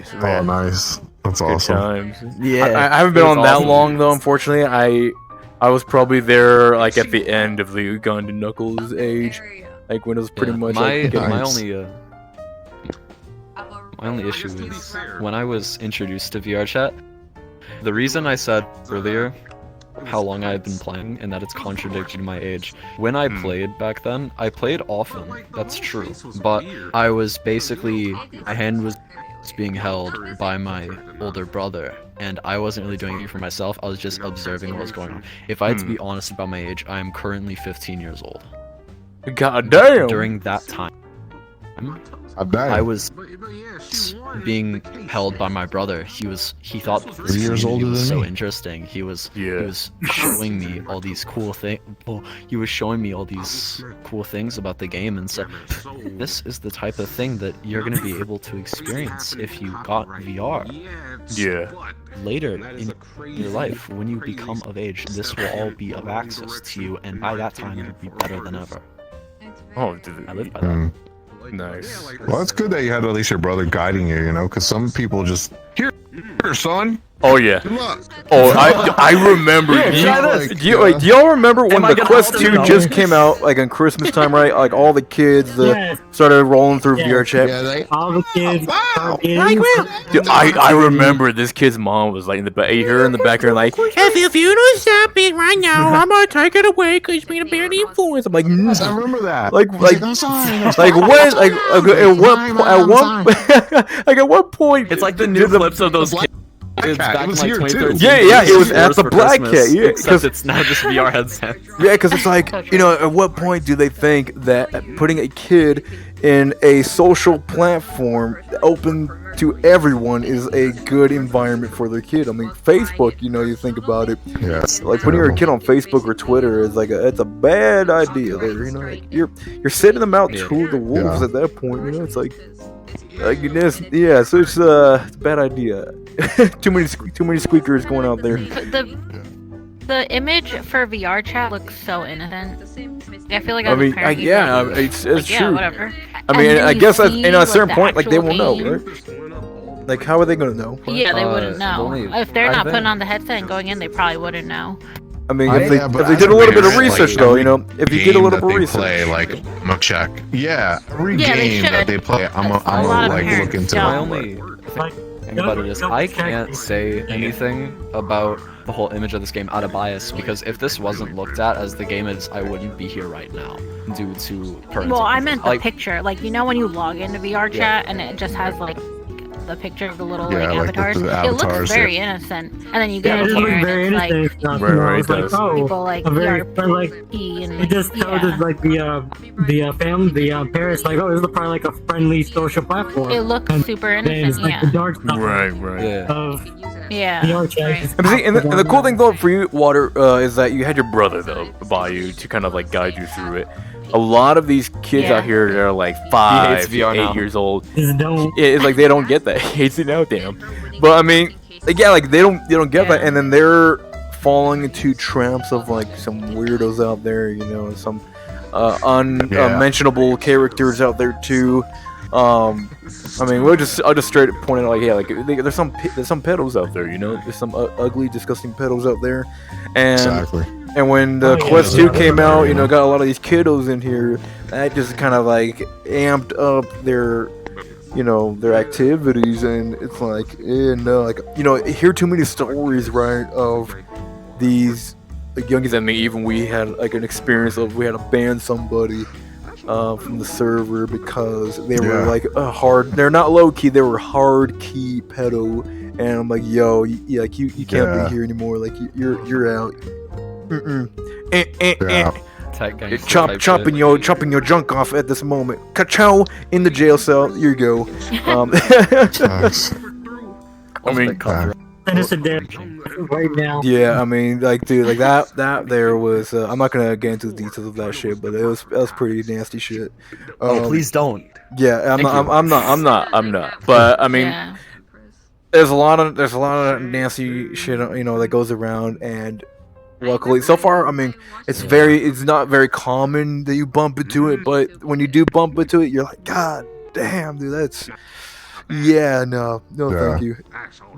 Jeez, Oh, man. nice. That's Good awesome. times. Yeah, I haven't been it was on that awesome. long though. Unfortunately, I was probably there like at the end of the Ugandan Knuckles age, like when it was pretty Yeah, much my like, getting- my only issue is when I was introduced to VR chat. The reason I said earlier how long I had been playing and that it's contradicting my age. When I played back then, I played often. That's true, but I was basically my hand was being held by my older brother, and I wasn't really doing it for myself. I was just observing what was going on. If I had to be honest about my age, I am currently 15 years old. God damn. During that time, damn. I was being held by my brother. He thought that this 3 years community older was than so me. interesting. He was showing me all these cool things. He was showing me all these cool things about the game and said, "This is the type of thing that you're gonna be able to experience if you got VR." Yeah. Later in your life, when you become of age, this will all be of access to you, and by that time, it'll be better than ever. Oh, dude. I live by that. Nice. Well, it's good that you had at least your brother guiding you, you know, because some people just here, son. Oh yeah. Good luck. Oh, I remember. Do y'all remember when the Quest 2 just came out, like on Christmas time, right? Like all the kids started rolling through VR chat. All the kids. Dude, I remember this kid's mom was like in the back, her in the background, like, if you don't stop it right now, I'm gonna take it away because you're gonna bear the influence. I'm like, I remember that. like when, at what point? It's like the new clips of those kids. It's back in like 2013. Yeah, it was at the for Black Christmas, Cat. Yeah, except it's now just VR headsets. Yeah, because it's like, you know, at what point do they think that putting a kid in a social platform open to everyone is a good environment for their kid? I mean, Facebook, you know, you think about it. Yeah. Like putting your kid on Facebook or Twitter is like it's a bad idea. There, you know, like you're sending them out to the wolves at that point. You know, it's like this, yeah. So it's a bad idea. too many squeakers going out there. The image for VR chat looks so innocent. I feel like I mean, it's like, true. yeah, whatever. I mean, And then I you guess at see, a certain the point, like they actual will know, game. right? Like, how are they gonna know? Yeah, they wouldn't know. only- If they're I not think- putting on the headset and going in, they probably wouldn't know. I mean, Yeah, if but they as did a little bit of parent, research, like, though, every you know, if you did a game little that bit of they research, play, like, I'm gonna check. Yeah, every Yeah, they game that should. they play, I'm A gonna lot of like parents look into. don't. My only thing about it is I can't say anything about the whole image of this game out of bias, because if this wasn't looked at as the game is, I wouldn't be here right now due to current. Well, I meant the like, picture. Like, you know when you log into VR chat and it just has, like, the picture of the little, Yeah, like, like avatars? the It looks avatars, very yeah. innocent. And then you Yeah, get it in just here looks and very it's like, innocent stuff. Right, You know, right, it's it like, does. oh, people, like, a very, VR but like, and, it just tells us like the parents like, oh, this is probably like a friendly social platform. it looks And super then it's innocent, like the yeah. dark stuff right. of Yeah. VR chat. right. is And see, and the possible. cool thing though for you, Water, is that you had your brother though by you to kind of like guide you through it. A lot of these kids Yeah. out here that are like 5, VR 8 now. years old, Just don't. it's like they don't get that. He hates it now, damn. But I mean, like, yeah, like they don't get that, and then they're falling into traps of like some weirdos out there, you know, some unmentionable characters out there too. I mean, I'll just straight point it out, like, yeah, like there's some pedos out there, you know, there's some ugly, disgusting pedos out there, and Exactly. and when the Quest 2 came out, you know, got a lot of these kiddos in here, that just kind of like amped up their, you know, their activities, and it's like, no, like, you know, hear too many stories, right, of these like youngies. I mean, even we had like an experience of we had to ban somebody from the server because they were like they're not low key, they were hard key pedo, and I'm like, yo, you can't be here anymore, like you're out. tech You're gangster type chopping your junk off at this moment. Ka-chow in the jail cell. Here you go. Nice. I mean, Innocent there right now. yeah, I mean, like, dude, like that there was. I'm not gonna get into the details of that shit, but that was pretty nasty shit. Oh, please don't. Yeah, Thank you. I'm not. But I mean, Yeah. there's a lot of nasty shit, you know, that goes around, and luckily, so far, I mean, it's not very common that you bump into it, but when you do bump into it, you're like, God damn, dude, that's, yeah, no, thank you,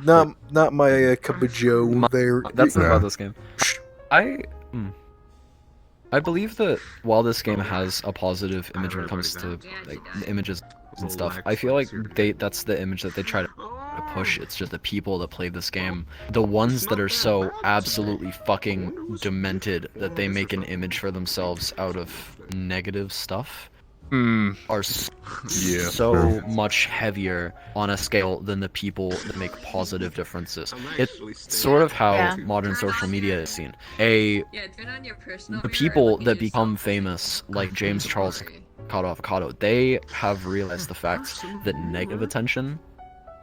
not my cup of Joe there. That's not about this game. I believe that while this game has a positive image when it comes to like images and stuff, I feel like that's the image that they try to push. It's just the people that play this game, the ones that are so absolutely fucking demented that they make an image for themselves out of negative stuff, are so much heavier on a scale than the people that make positive differences. It's sort of how modern social media is seen. The people that become famous, like James Charles Avocado, they have realized the fact that negative attention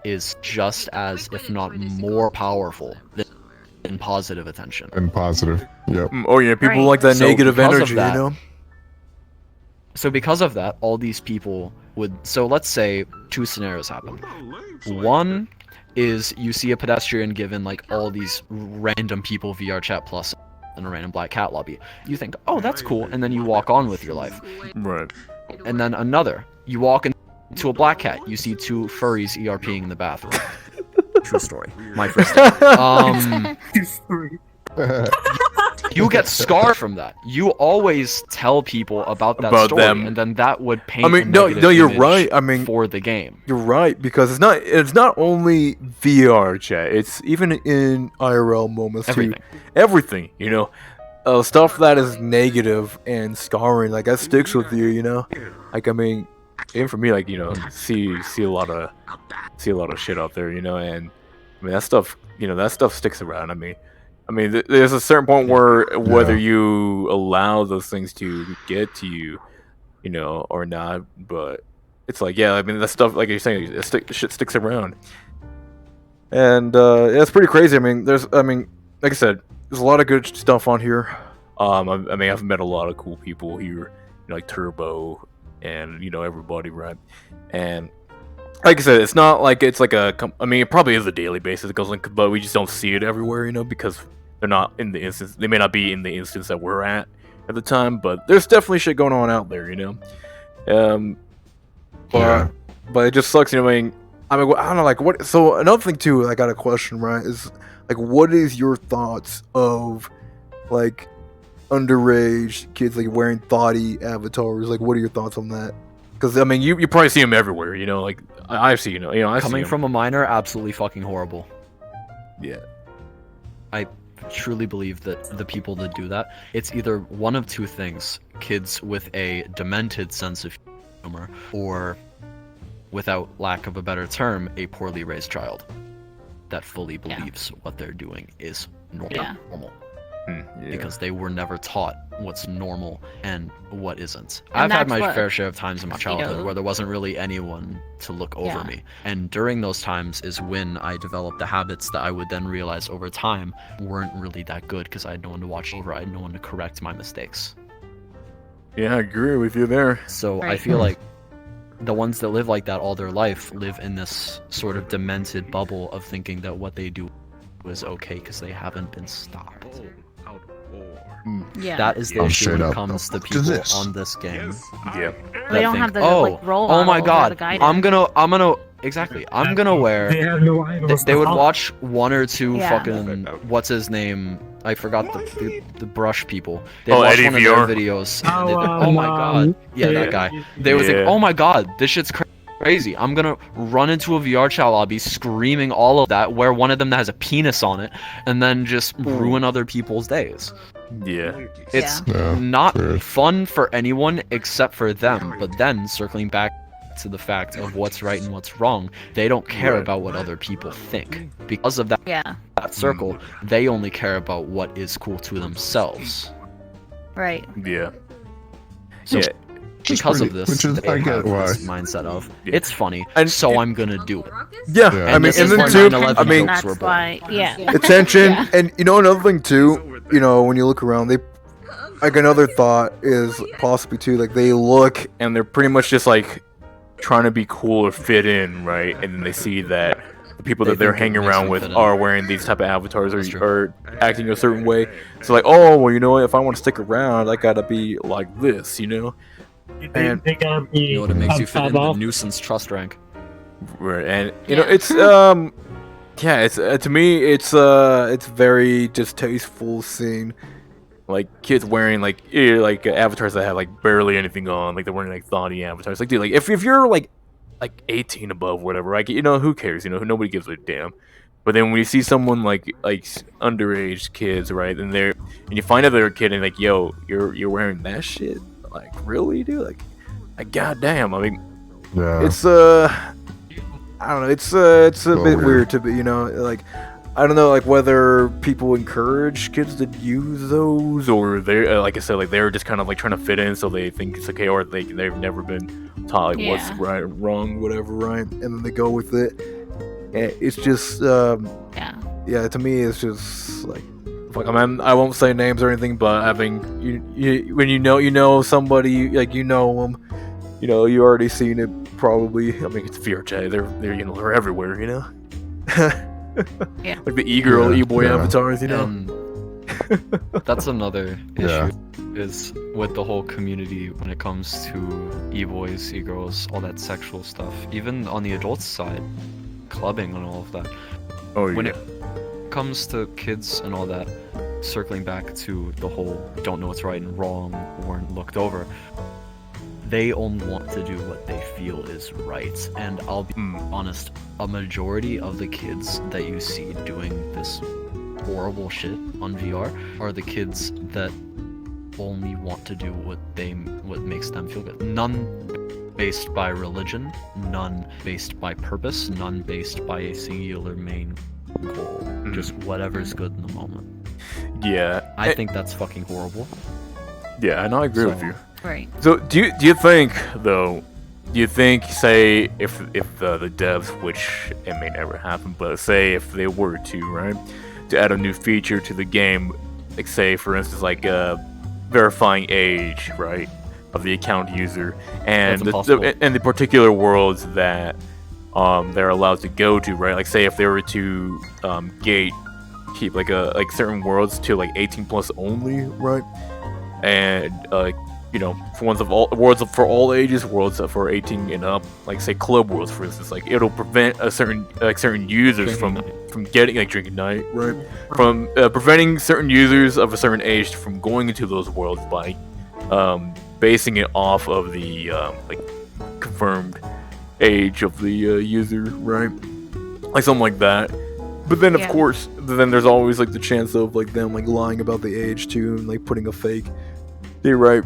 is just as, if not more powerful than positive attention. And positive, yep. Oh yeah, people like that negative energy, you know? So because of that, all these people would... So let's say two scenarios happen. One is you see a pedestrian given like all these random people VR chat plus in a random black cat lobby. You think, oh, that's cool, and then you walk on with your life. Right. And then another, you walk into a black cat, you see two furries ERPing in the bathroom. True story. My first time. You get scarred from that. You always tell people about that story, and then that would paint. I mean, no, you're right. I mean, for the game, you're right, because it's not only VR chat. It's even in IRL moments too. Everything, you know, stuff that is negative and scarring, like that sticks with you, you know. Like I mean, even for me, like you know, see a lot of shit out there, you know, and I mean that stuff, you know, that stuff sticks around. I mean, there's a certain point where whether you allow those things to get to you, you know, or not, but it's like, yeah, I mean, that stuff, like you're saying, shit sticks around, and it's pretty crazy. I mean, like I said, there's a lot of good stuff on here. I mean, I've met a lot of cool people here, you know, like Turbo, and you know, everybody, right? And like I said, it's not like it's like I mean, it probably is a daily basis. It goes like, but we just don't see it everywhere, you know, because they're not in the instance. They may not be in the instance that we're at the time, but there's definitely shit going on out there, you know. But it just sucks, you know. I mean, I don't know, like what. So another thing too, I got a question, right? Is like, what is your thoughts of like underage kids like wearing thoughty avatars? Like, what are your thoughts on that? Because I mean, you probably see them everywhere, you know. Like I've seen, you know, I've coming seen from a minor, absolutely fucking horrible. Yeah, I truly believe that the people that do that, it's either one of two things: kids with a demented sense of humor, or, without lack of a better term, a poorly raised child that fully believes what they're doing is normal. Because they were never taught what's normal and what isn't. And I've had my that's fair share of times in my childhood where there wasn't really anyone to look over me. And during those times is when I developed the habits that I would then realize over time weren't really that good, because I had no one to watch over, I had no one to correct my mistakes. Yeah, I agree with you there. So I feel like the ones that live like that all their life live in this sort of demented bubble of thinking that what they do is okay because they haven't been stopped. Yeah. That is the issue when it comes to people on this game. Yeah. They don't have the like role oh my models or god, the guidance. I'm gonna wear. They have no idols. They would watch one or two Yeah. fucking what's his name? I forgot the brush people. They watch Eddie one of VR. their videos. And Oh, oh my god, yeah, that guy. They would think, Yeah. oh my god, this shit's crazy. I'm gonna run into a VR chat lobby screaming all of that, wear one of them that has a penis on it, and then just ruin other people's days. Yeah. It's not fun for anyone except for them. But then, circling back to the fact of what's right and what's wrong, they don't care about what other people think. Because of that, that circle, they only care about what is cool to themselves. Right. Yeah. So, because of this, they I get have why. this mindset of, it's funny, so I'm gonna do it. Yeah, Yeah. I mean, this and is then where too, 9/11 I mean, jokes were That's born. why, yeah. attention, and you know another thing too, you know, when you look around, they, like another thought is possibly too, like they look and they're pretty much just like trying to be cool or fit in, right? And then they see that the people that they're hanging around with are wearing these type of avatars or acting a certain way. So like, oh, well, you know what? If I want to stick around, I gotta be like this, you know? And They gotta be You know what it makes you fit in? The above. nuisance trust rank. right, and you know, it's yeah, it's to me, it's very distasteful seeing like kids wearing like avatars that have like barely anything on, like they're wearing like thoughty avatars. Like, dude, like if you're like 18 above, whatever, like, you know, who cares? You know, nobody gives a damn. But then when you see someone like underage kids, right, and you find out they're a kid and like, yo, you're wearing that shit, like, really, dude? Like goddamn. I mean, it's I don't know. It's a bit weird to be, you know, like, I don't know, like whether people encourage kids to use those, or they're like I said, like they're just kind of like trying to fit in, so they think it's okay, or they've never been taught like what's right, wrong, whatever, right, and then they go with it. And it's just yeah. To me, it's just like, fuck. I mean, I won't say names or anything, but having when you know somebody, like, you know them. You know, you already seen it probably. I mean, it's VRJ. They're you know, they're everywhere. You know, yeah. Like the e-girl, e-boy avatars. You know, That's another issue. Is with the whole community when it comes to e-boys, e-girls, all that sexual stuff. Even on the adults side, clubbing and all of that. Oh yeah. When it comes to kids and all that, circling back to the whole don't know what's right and wrong, weren't looked over. They only want to do what they feel is right. And I'll be honest, a majority of the kids that you see doing this horrible shit on VR are the kids that only want to do what makes them feel good. None based by religion, none based by purpose, none based by a singular main goal. Just whatever's good in the moment. Yeah. I think that's fucking horrible. Yeah, I know, I agree with you. Right. So do you think though? Do you think, say, if the devs, which it may never happen, but say if they were to, right, to add a new feature to the game, like say for instance like verifying age, right, of the account user, and the particular worlds that they're allowed to go to, right? Like say if they were to keep like certain worlds to like 18 plus only, right? And you know, for worlds for all ages, worlds for 18 and up, like say club worlds for instance, like it'll prevent certain users from getting like drinking night, right? From preventing certain users of a certain age from going into those worlds by basing it off of the like confirmed age of the user, right? Like something like that. But then of course, then there's always like the chance of like them like lying about the age too, and like putting a fake. You're right.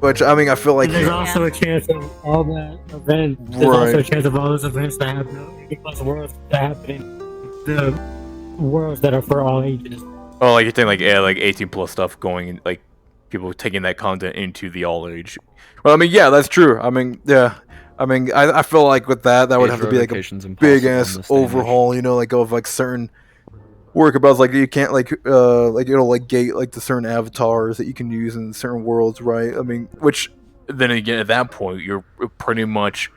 Which, I mean, I feel like... And there's also a chance of all that events. There's also a chance of all those events that happen in 80 plus worlds that happen in the worlds that are for all ages. Oh, like you're saying, like, yeah, like 18 plus stuff going, in, like, people taking that content into the all age. Well, I mean, yeah, that's true. I mean, yeah. I mean, I feel like with that would have to be like a big-ass overhaul, you know, like of like certain... work about like you can't like it'll like gate like the certain avatars that you can use in certain worlds, right? I mean, which then again at that point you're pretty much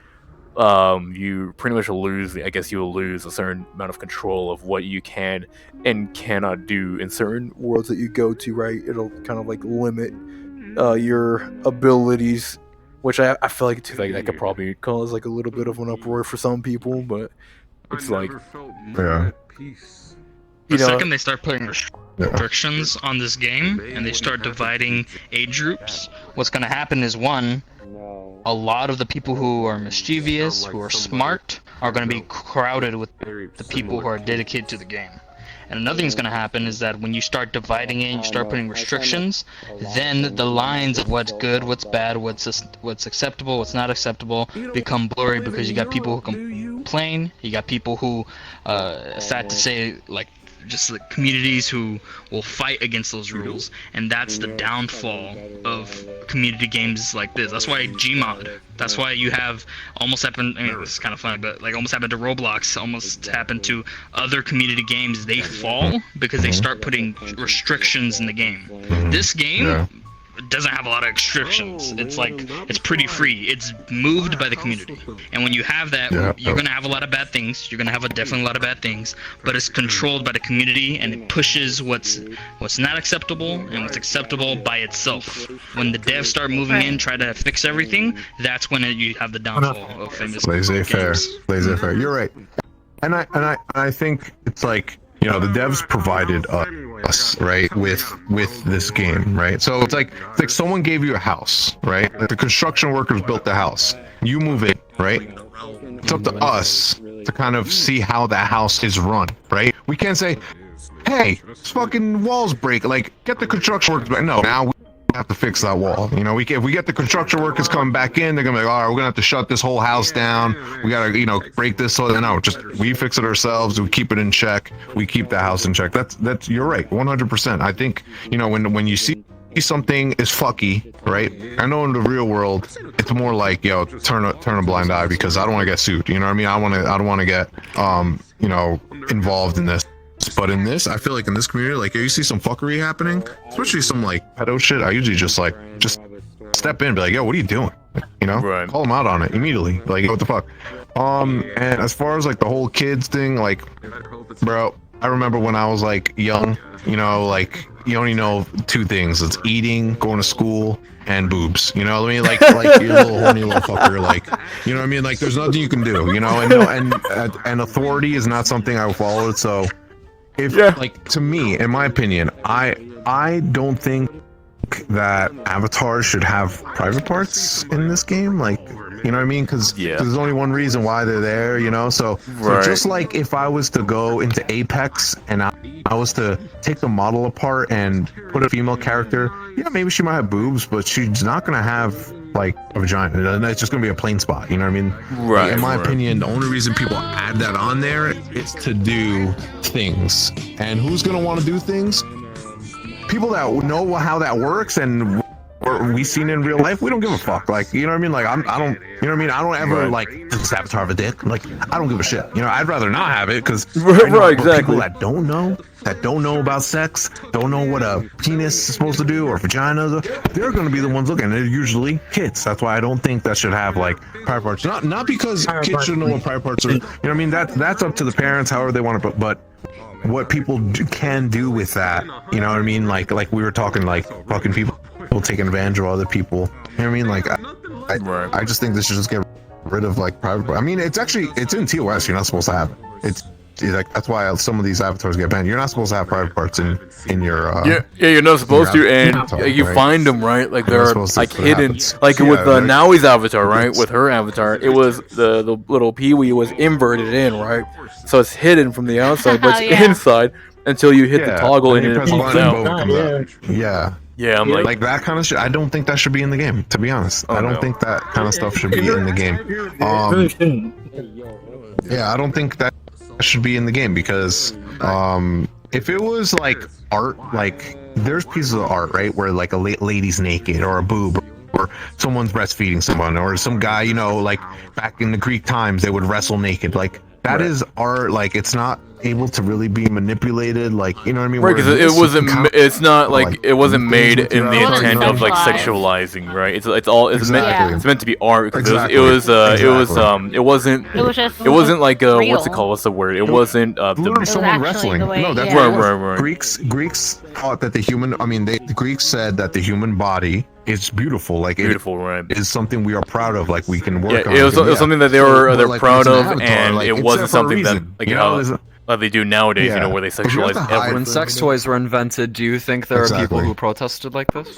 lose, I guess you'll lose a certain amount of control of what you can and cannot do in certain worlds that you go to, right? It'll kind of like limit your abilities, which I feel like too, like that could probably cause like a little bit of an uproar for some people, but it's like The second they start putting restrictions on this game and they start dividing age groups, what's going to happen is, one, a lot of the people who are mischievous, who are smart, are going to be crowded with the people who are dedicated to the game. And another thing's going to happen is that when you start dividing it and you start putting restrictions, then the lines of what's good, what's bad, what's acceptable, what's not acceptable become blurry, because you got people who complain, you got people who, sad to say, like, just the communities who will fight against those rules, and that's the downfall of community games like this. That's why Gmod, that's why you have almost happened, I mean, this is kind of funny, but like almost happened to Roblox, almost happened to other community games. They fall because they start putting restrictions in the game. This game doesn't have a lot of restrictions. It's like it's pretty free. It's moved by the community, and when you have that, you're gonna have a lot of bad things. You're gonna have definitely a lot of bad things, but it's controlled by the community, and it pushes what's not acceptable and what's acceptable by itself. When the devs start moving in, try to fix everything, that's when you have the downfall of famous Laissez-faire. Laissez-faire. You're right. And I think it's like, you know, the devs provided us, right, with this game, right? So it's like someone gave you a house, right? Like the construction workers built the house. You move in, right? It's up to us to kind of see how that house is run, right? We can't say, hey, this fucking walls break. Like, get the construction workers back. No, now we have to fix that wall. You know, if we get the construction workers coming back in, they're gonna be like, all right, we're gonna have to shut this whole house down. We gotta, you know, break this. So no, just we fix it ourselves. We keep it in check. We keep the house in check. That's you're right, 100%. I think, you know, when you see something is fucky, right? I know in the real world, it's more like, yo, turn a blind eye because I don't want to get sued. You know what I mean? I don't want to get, you know, involved in this. But in this, I feel like in this community, like you see some fuckery happening, especially some like pedo shit. I usually just step in and be like, yo, what are you doing? You know, call them out on it immediately. Like, what the fuck? And as far as like the whole kids thing, like, bro, I remember when I was like young, you know, like you only know two things: it's eating, going to school, and boobs. You know what I mean? Like you little horny little fucker. Like, you know what I mean? Like, there's nothing you can do. You know, and authority is not something I followed. So. Like, to me, in my opinion, I don't think that avatars should have private parts in this game. Like, you know what I mean? Because there's only one reason why they're there, you know? So just like if I was to go into Apex and I was to take the model apart and put a female character, yeah, maybe she might have boobs, but she's not going to have like a vagina, and it's just gonna be a plain spot, you know what I mean? Right. In my opinion, the only reason people add that on there is to do things. And who's gonna want to do things? People that know how that works and we seen in real life. We don't give a fuck. Like, you know what I mean? Like, I don't, you know what I mean? I don't ever like does this avatar have a dick? Like, I don't give a shit. You know, I'd rather not have it because people that don't know about sex, don't know what a penis is supposed to do or vagina, they're going to be the ones looking. They're usually kids. That's why I don't think that should have like private parts. Not because kids should know what private parts are. You know what I mean? That's up to the parents, however they want to. But what people can do with that, you know what I mean? Like we were talking, like fucking people taking advantage of other people. You know what I mean? Like I just think this should just get rid of like private. I mean, it's in TOS. You're not supposed to have it. It's like that's why some of these avatars get banned. You're not supposed to have private parts in your you're not supposed to, and avatar, you find them, right? Like they're like hidden, like with Naoi's avatar, right? With her avatar, it was the little Pee-wee was inverted in, right? So it's hidden from the outside, but it's inside until you hit the toggle and it comes out. Yeah, I'm like that kind of shit. I don't think that should be in the game, to be honest. I don't think that kind of stuff should be in the game. Yeah, I don't think that should be in the game because if it was like art, like there's pieces of art, right, where like a lady's naked or a boob or someone's breastfeeding someone or some guy, you know, like back in the Greek times they would wrestle naked. Like that is art. Like it's not able to really be manipulated, like, you know what I mean? Right, because it wasn't. It's not like it wasn't made in the intent of like sexualizing, right? It's meant to be art because it wasn't like what's it called? What's the word? It wasn't someone wrestling. No, that's right. Greeks thought that the Greeks said that the human body is beautiful. Like right? Is something we are proud of. Like we can work on. It was something that they're proud of, and it wasn't something that like they do nowadays, you know, where they sexualize everything. When sex toys were invented, do you think there are people who protested like this?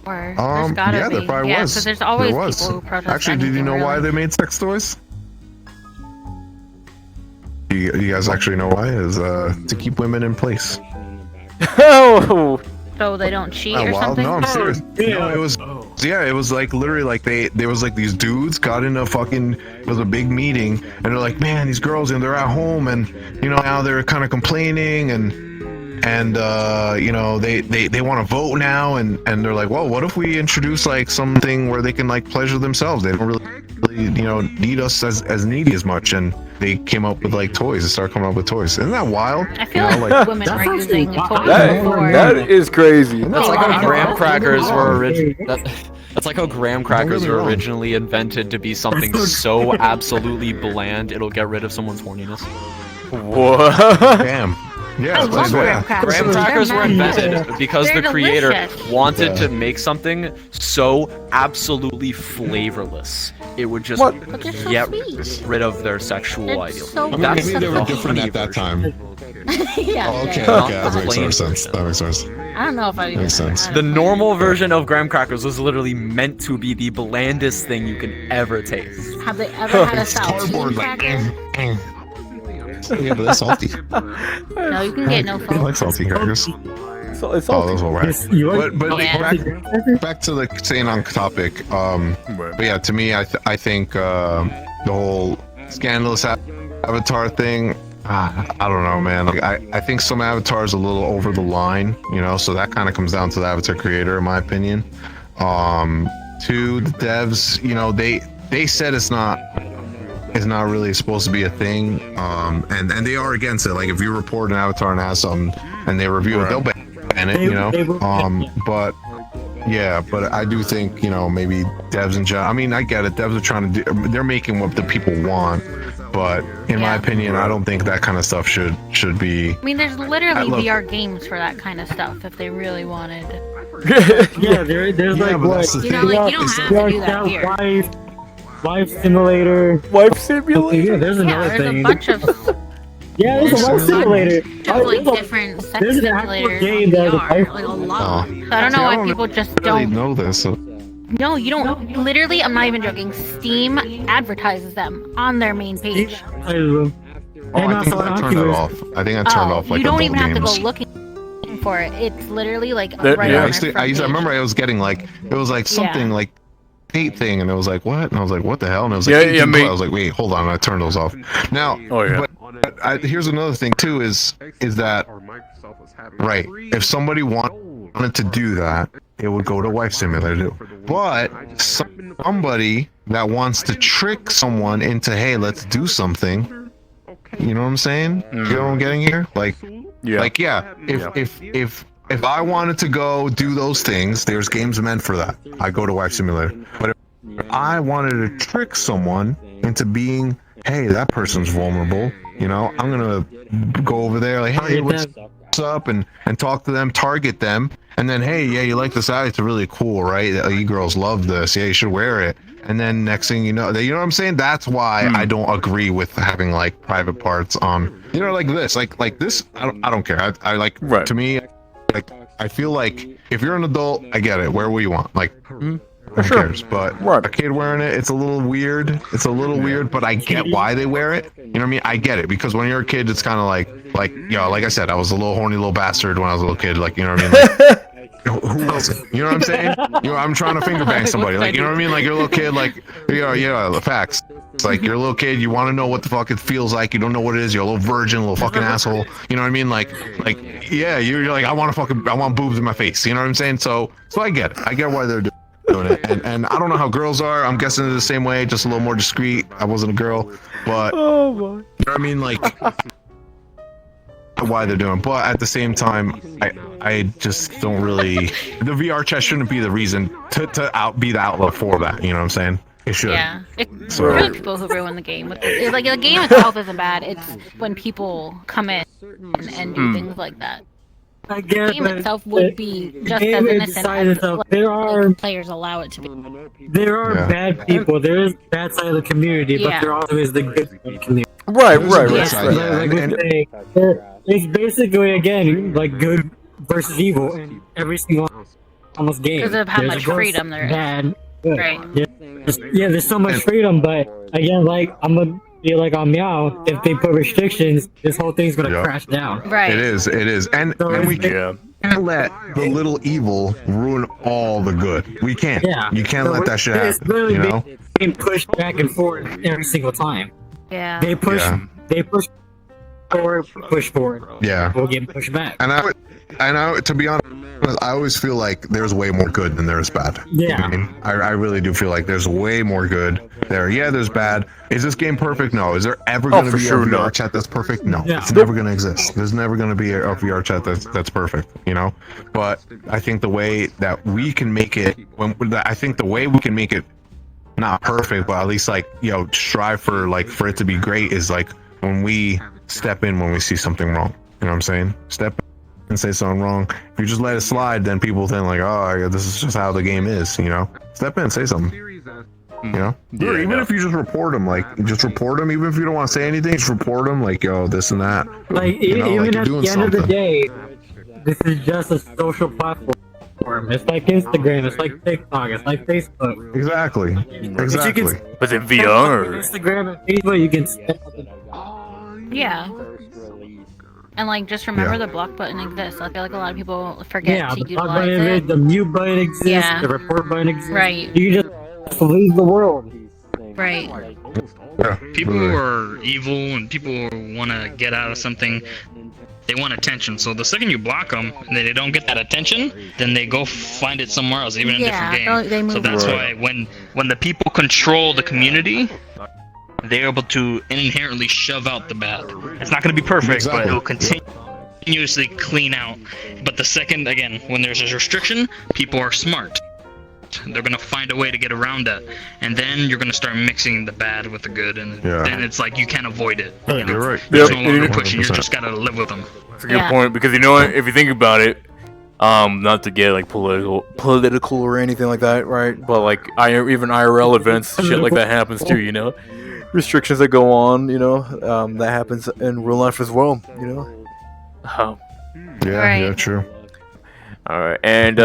Or there's gotta be. There probably was. So there's always people who protest. Actually, did you know why they made sex toys? You guys actually know why? Is to keep women in place. Oh. So they don't cheat or something? No, I'm serious. No, it was like literally like there was like these dudes got in it was a big meeting and they're like, man, these girls and they're at home and you know now they're kind of complaining and and you know, they want to vote now, and they're like, well, what if we introduce like something where they can like pleasure themselves? They don't really, you know, need us as needy as much, and they came up with like toys. They started coming up with toys. Isn't that wild? I feel like women are using toys before. That is crazy. That's like how graham crackers were That's like how graham crackers were originally invented to be something so absolutely bland it'll get rid of someone's horniness. What? Damn. Yeah, I love graham crackers. Graham crackers were invented because They're the creator delicious. wanted to make something so absolutely flavorless it would just But they're so get sweet. rid of their sexual It's ideal. so That's Maybe they were the different honey at that version. time. Yeah. Oh, okay, yeah. okay, that makes more sense. That makes sense. I don't know if I Makes sense. The normal version of graham crackers was literally meant to be the blandest thing you can ever taste. Have they ever had a It's cardboard, saltine like, cracker? Yeah, but that's salty. No, you can get no I like salt. salty crackers. It's Oh, those were whack. But Yeah. back to the staying on topic. But yeah, to me, I think the whole scandalous avatar thing. I don't know, man. Like, I think some avatars are a little over the line, you know. So that kind of comes down to the avatar creator, in my opinion. To the devs, you know, they said it's not really supposed to be a thing, and they are against it. Like, if you report an avatar and has something and they review it, they'll ban it, you know. But yeah, but I do think, you know, maybe devs and I mean, I get it. Devs are trying to do. They're making what the people want, but in my opinion, I don't think that kind of stuff should be. I mean, there's literally look- VR games for that kind of stuff if they really wanted. Yeah, there's Yeah, like but what? that's the You know, thing. like you don't have to do that here. Wife simulator. Wife simulator. Yeah, there's Yeah, another there's thing. a bunch of Yeah, there's a wife simulator. There's like different sex There's an actual simulators game on that VR, is like a lot. Oh. So I don't know See, why people just really don't. know this. So. No, you don't. Literally, I'm not even joking. Steam advertises them on their main page. Oh, I think I turned it off. I think I turned off like you don't adult even have to games. go looking for it. It's literally like Yeah, right I on used their to. I front page. remember I was getting like it was like something Yeah. like date thing, and it was like what? And I was like, what the hell? And it was Yeah, like, yeah, 18 mate. I was like, wait, hold on, I turned those off. Now, Oh, yeah. but here's another thing too is that right? If somebody wanted to do that, it would go to Wife Simulator. But somebody that wants to trick someone into, hey, let's do something. You know what I'm saying? You know what I'm getting here? Like, yeah. If I wanted to go do those things, there's games meant for that. I go to Wife Simulator. But if I wanted to trick someone into being, hey, that person's vulnerable, you know, I'm gonna go over there like, hey, what's up, and talk to them, target them, and then, hey, yeah, you like this eye? It's really cool, right? You girls love this. Yeah, you should wear it. And then next thing you know what I'm saying? That's why I don't agree with having like private parts on, you know, like this, like this. I don't care. I like, to me, like, I feel like if you're an adult, I get it. Wear what you want. Like, who cares? But a kid wearing it, it's a little weird. It's a little weird, but I get why they wear it. You know what I mean? I get it, because when you're a kid, it's kind of like, you know, like I said, I was a little horny little bastard when I was a little kid. Like, you know what I mean? Like, who else? You know what I'm saying? You know, I'm trying to finger bang somebody. Like, you know what I mean? Like, you're a little kid, like, yeah, facts. It's like you're a little kid, you want to know what the fuck it feels like, you don't know what it is, you're a little virgin, a little fucking asshole. You know what I mean? Like, yeah, you're like, I want boobs in my face. You know what I'm saying? So I get it. I get why they're doing it. And I don't know how girls are. I'm guessing they're the same way, just a little more discreet. I wasn't a girl, but oh my. you know what I mean? Like, why they're doing, but at the same time, I just don't really. The VR chat shouldn't be the reason to be the outlet for that. You know what I'm saying? It should. Yeah, it's So- really people who ruin the game. It's like the game itself isn't bad. It's when people come in and do things like that. I The guess game that itself would be the just game as is innocent decided as itself. like, There are players allow it to be. There are Yeah. bad people. There is bad side of the community, Yeah. but there also is the good side of the community. Right. It's basically again like good versus evil in every single almost game. Because of how There's much good, freedom there is. bad, good. Right. Yeah, there's so much freedom, but again, like I'm gonna be like on Meow. If they put restrictions, this whole thing's gonna crash down. Right. It is, and we can't let the little evil ruin all the good. We can't. Yeah. You can't let that shit It's happen. literally You know? being pushed back and forth every single time. Yeah. They push. Yeah. They push forward, push forward. Yeah. We'll get pushed back. And to be honest, I always feel like there's way more good than there is bad. Yeah. You know what I mean? I really do feel like there's way more good there. Yeah, there's bad. Is this game perfect? No. Is there ever going to be a VR chat that's perfect? No. Yeah. It's never going to exist. There's never going to be a VR chat that's perfect, you know? But I think the way that we can make it, not perfect, but at least like, you know, strive for it to be great is like when we step in when we see something wrong. You know what I'm saying? Step in and say something wrong. If you just let it slide, then people think like, oh, this is just how the game is, you know? Step in, say something. You know? Yeah, Even if you just report them, even if you don't want to say anything, just report them, like, yo, this and that. Like, you know, even like at the end of the day, this is just a social platform. It's like Instagram, it's like TikTok, it's like Facebook. Exactly. Exactly. But in VR. Instagram and Facebook, you can. Yeah. And like, just remember the block button exists. I feel like a lot of people forget to the block utilize button it. exists, the mute button exists, Yeah. the report button exists. Right. You can just leave the world. Right. People who are evil and people who want to get out of something, they want attention. So the second you block them and they don't get that attention, then they go find it somewhere else, even in a different game. They move So that's on. why when the people control the community, they're able to inherently shove out the bad. It's not going to be perfect, but it'll continuously clean out. But the second, again, when there's a restriction, people are smart. They're going to find a way to get around that. And then you're going to start mixing the bad with the good, and then it's like you can't avoid it. You know? You're right. There's no longer pushing, you just got to live with them. That's a good point, because you know what? If you think about it, not to get like political or anything like that, right? But like even IRL events, shit like that happens too, you know? Restrictions that go on, you know, that happens in real life as well, you know? Yeah, true. Alright, and,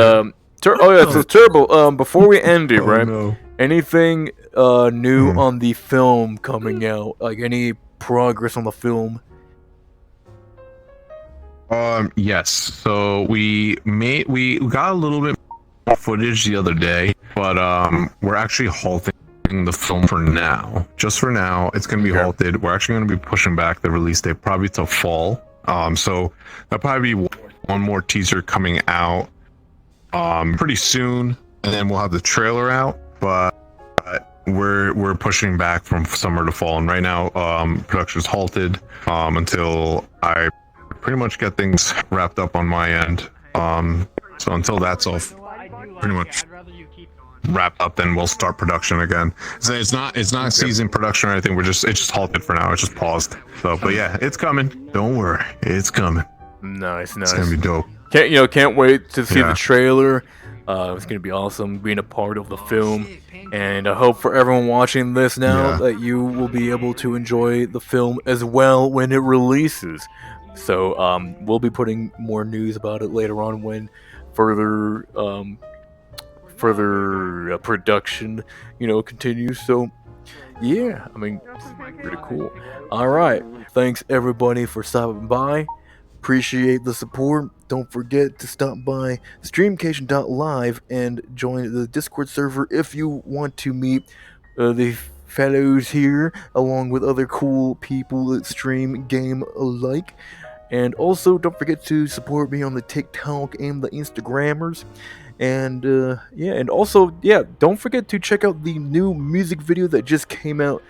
so Turbo, before we end it, right? Anything new on the film coming out? Like any progress on the film? Yes. So we got a little bit more footage the other day, but we're actually halting the film for now. Just for now, it's gonna be halted. We're actually gonna be pushing back the release date probably till fall. So there'll probably be one more teaser coming out pretty soon, and then we'll have the trailer out. But we're pushing back from summer to fall, and right now production's halted until I pretty much get things wrapped up on my end. So until that's all pretty much wrapped up, then we'll start production again. So it's not season production or anything. It's just halted for now. It's just paused. So, but yeah, it's coming. Don't worry, it's coming. Nice. It's gonna be dope. Can't wait to see the trailer. It's gonna be awesome being a part of the film, and I hope for everyone watching this now that you will be able to enjoy the film as well when it releases. So we'll be putting more news about it later on when further production, continues. So yeah, I mean, pretty cool. All right, thanks everybody for stopping by. Appreciate the support. Don't forget to stop by streamcation.live and join the Discord server if you want to meet the fellows here along with other cool people that stream game alike. And also, don't forget to support me on the TikTok and the Instagrammers. And don't forget to check out the new music video that just came out.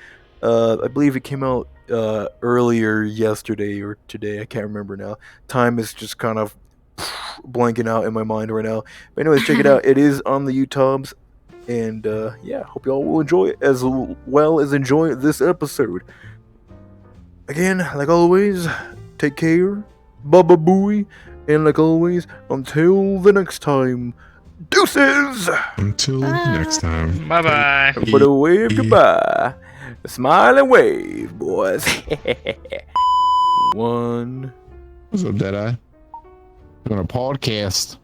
I believe it came out earlier yesterday or today. I can't remember now. Time is just kind of blanking out in my mind right now. But anyways, check it out. It is on the YouTubes. And hope y'all will enjoy it as well as enjoy this episode. Again, like always, take care. Baba Booey. And like always, until the next time, deuces! Until next time. Bye-bye. Put a wave goodbye. Smile and wave, boys. One. What's up, Deadeye? Doing a podcast.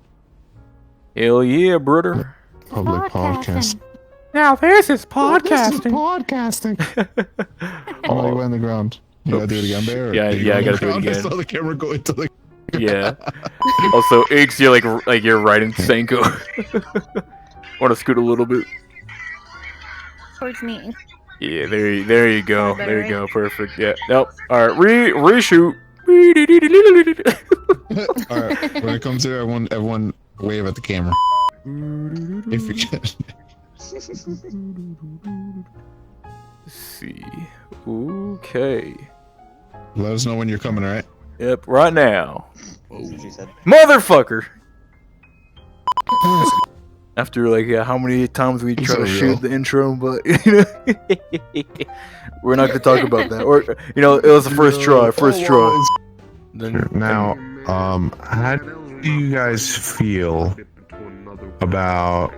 Hell yeah, brother. Public podcast. Now this is podcasting. Oh, you went on the ground. You gotta do it again, Bear? Yeah, I gotta do it again. I saw the camera go into the... Yeah. Also, Iggs, you're like you're riding Senko. Want to scoot a little bit? Towards me. Yeah, there you go. There you go. Perfect. Yeah. Nope. All right. Reshoot. All right, when it comes to everyone wave at the camera. If you can. Let's see. Okay. Let us know when you're coming, all right? Yep, right now. She said. Motherfucker! After like how many times we try to shoot the intro, but we're not gonna talk about that. Or it was the first try. Then Now, how do you guys feel about?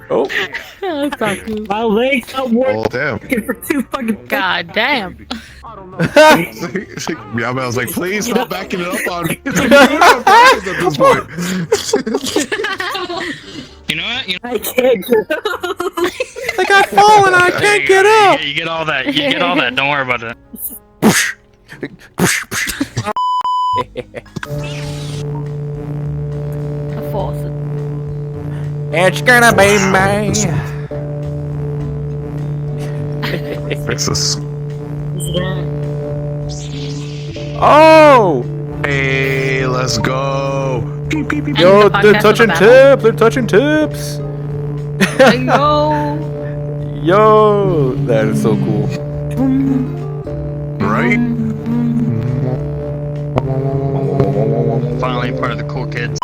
Oh. My legs don't work Oh damn! for 2 fucking. God damn. Yeah, I was like, please stop backing it up on me. At this point. You know what? I can't get up. I got fallen. I can't get up. You get all that. You get all that. Don't worry about it. It's gonna be me. Fix this. Oh! Hey, let's go. Yo, they're touching tips. They're touching tips. Yo, that is so cool. Right? Finally, part of the cool kids.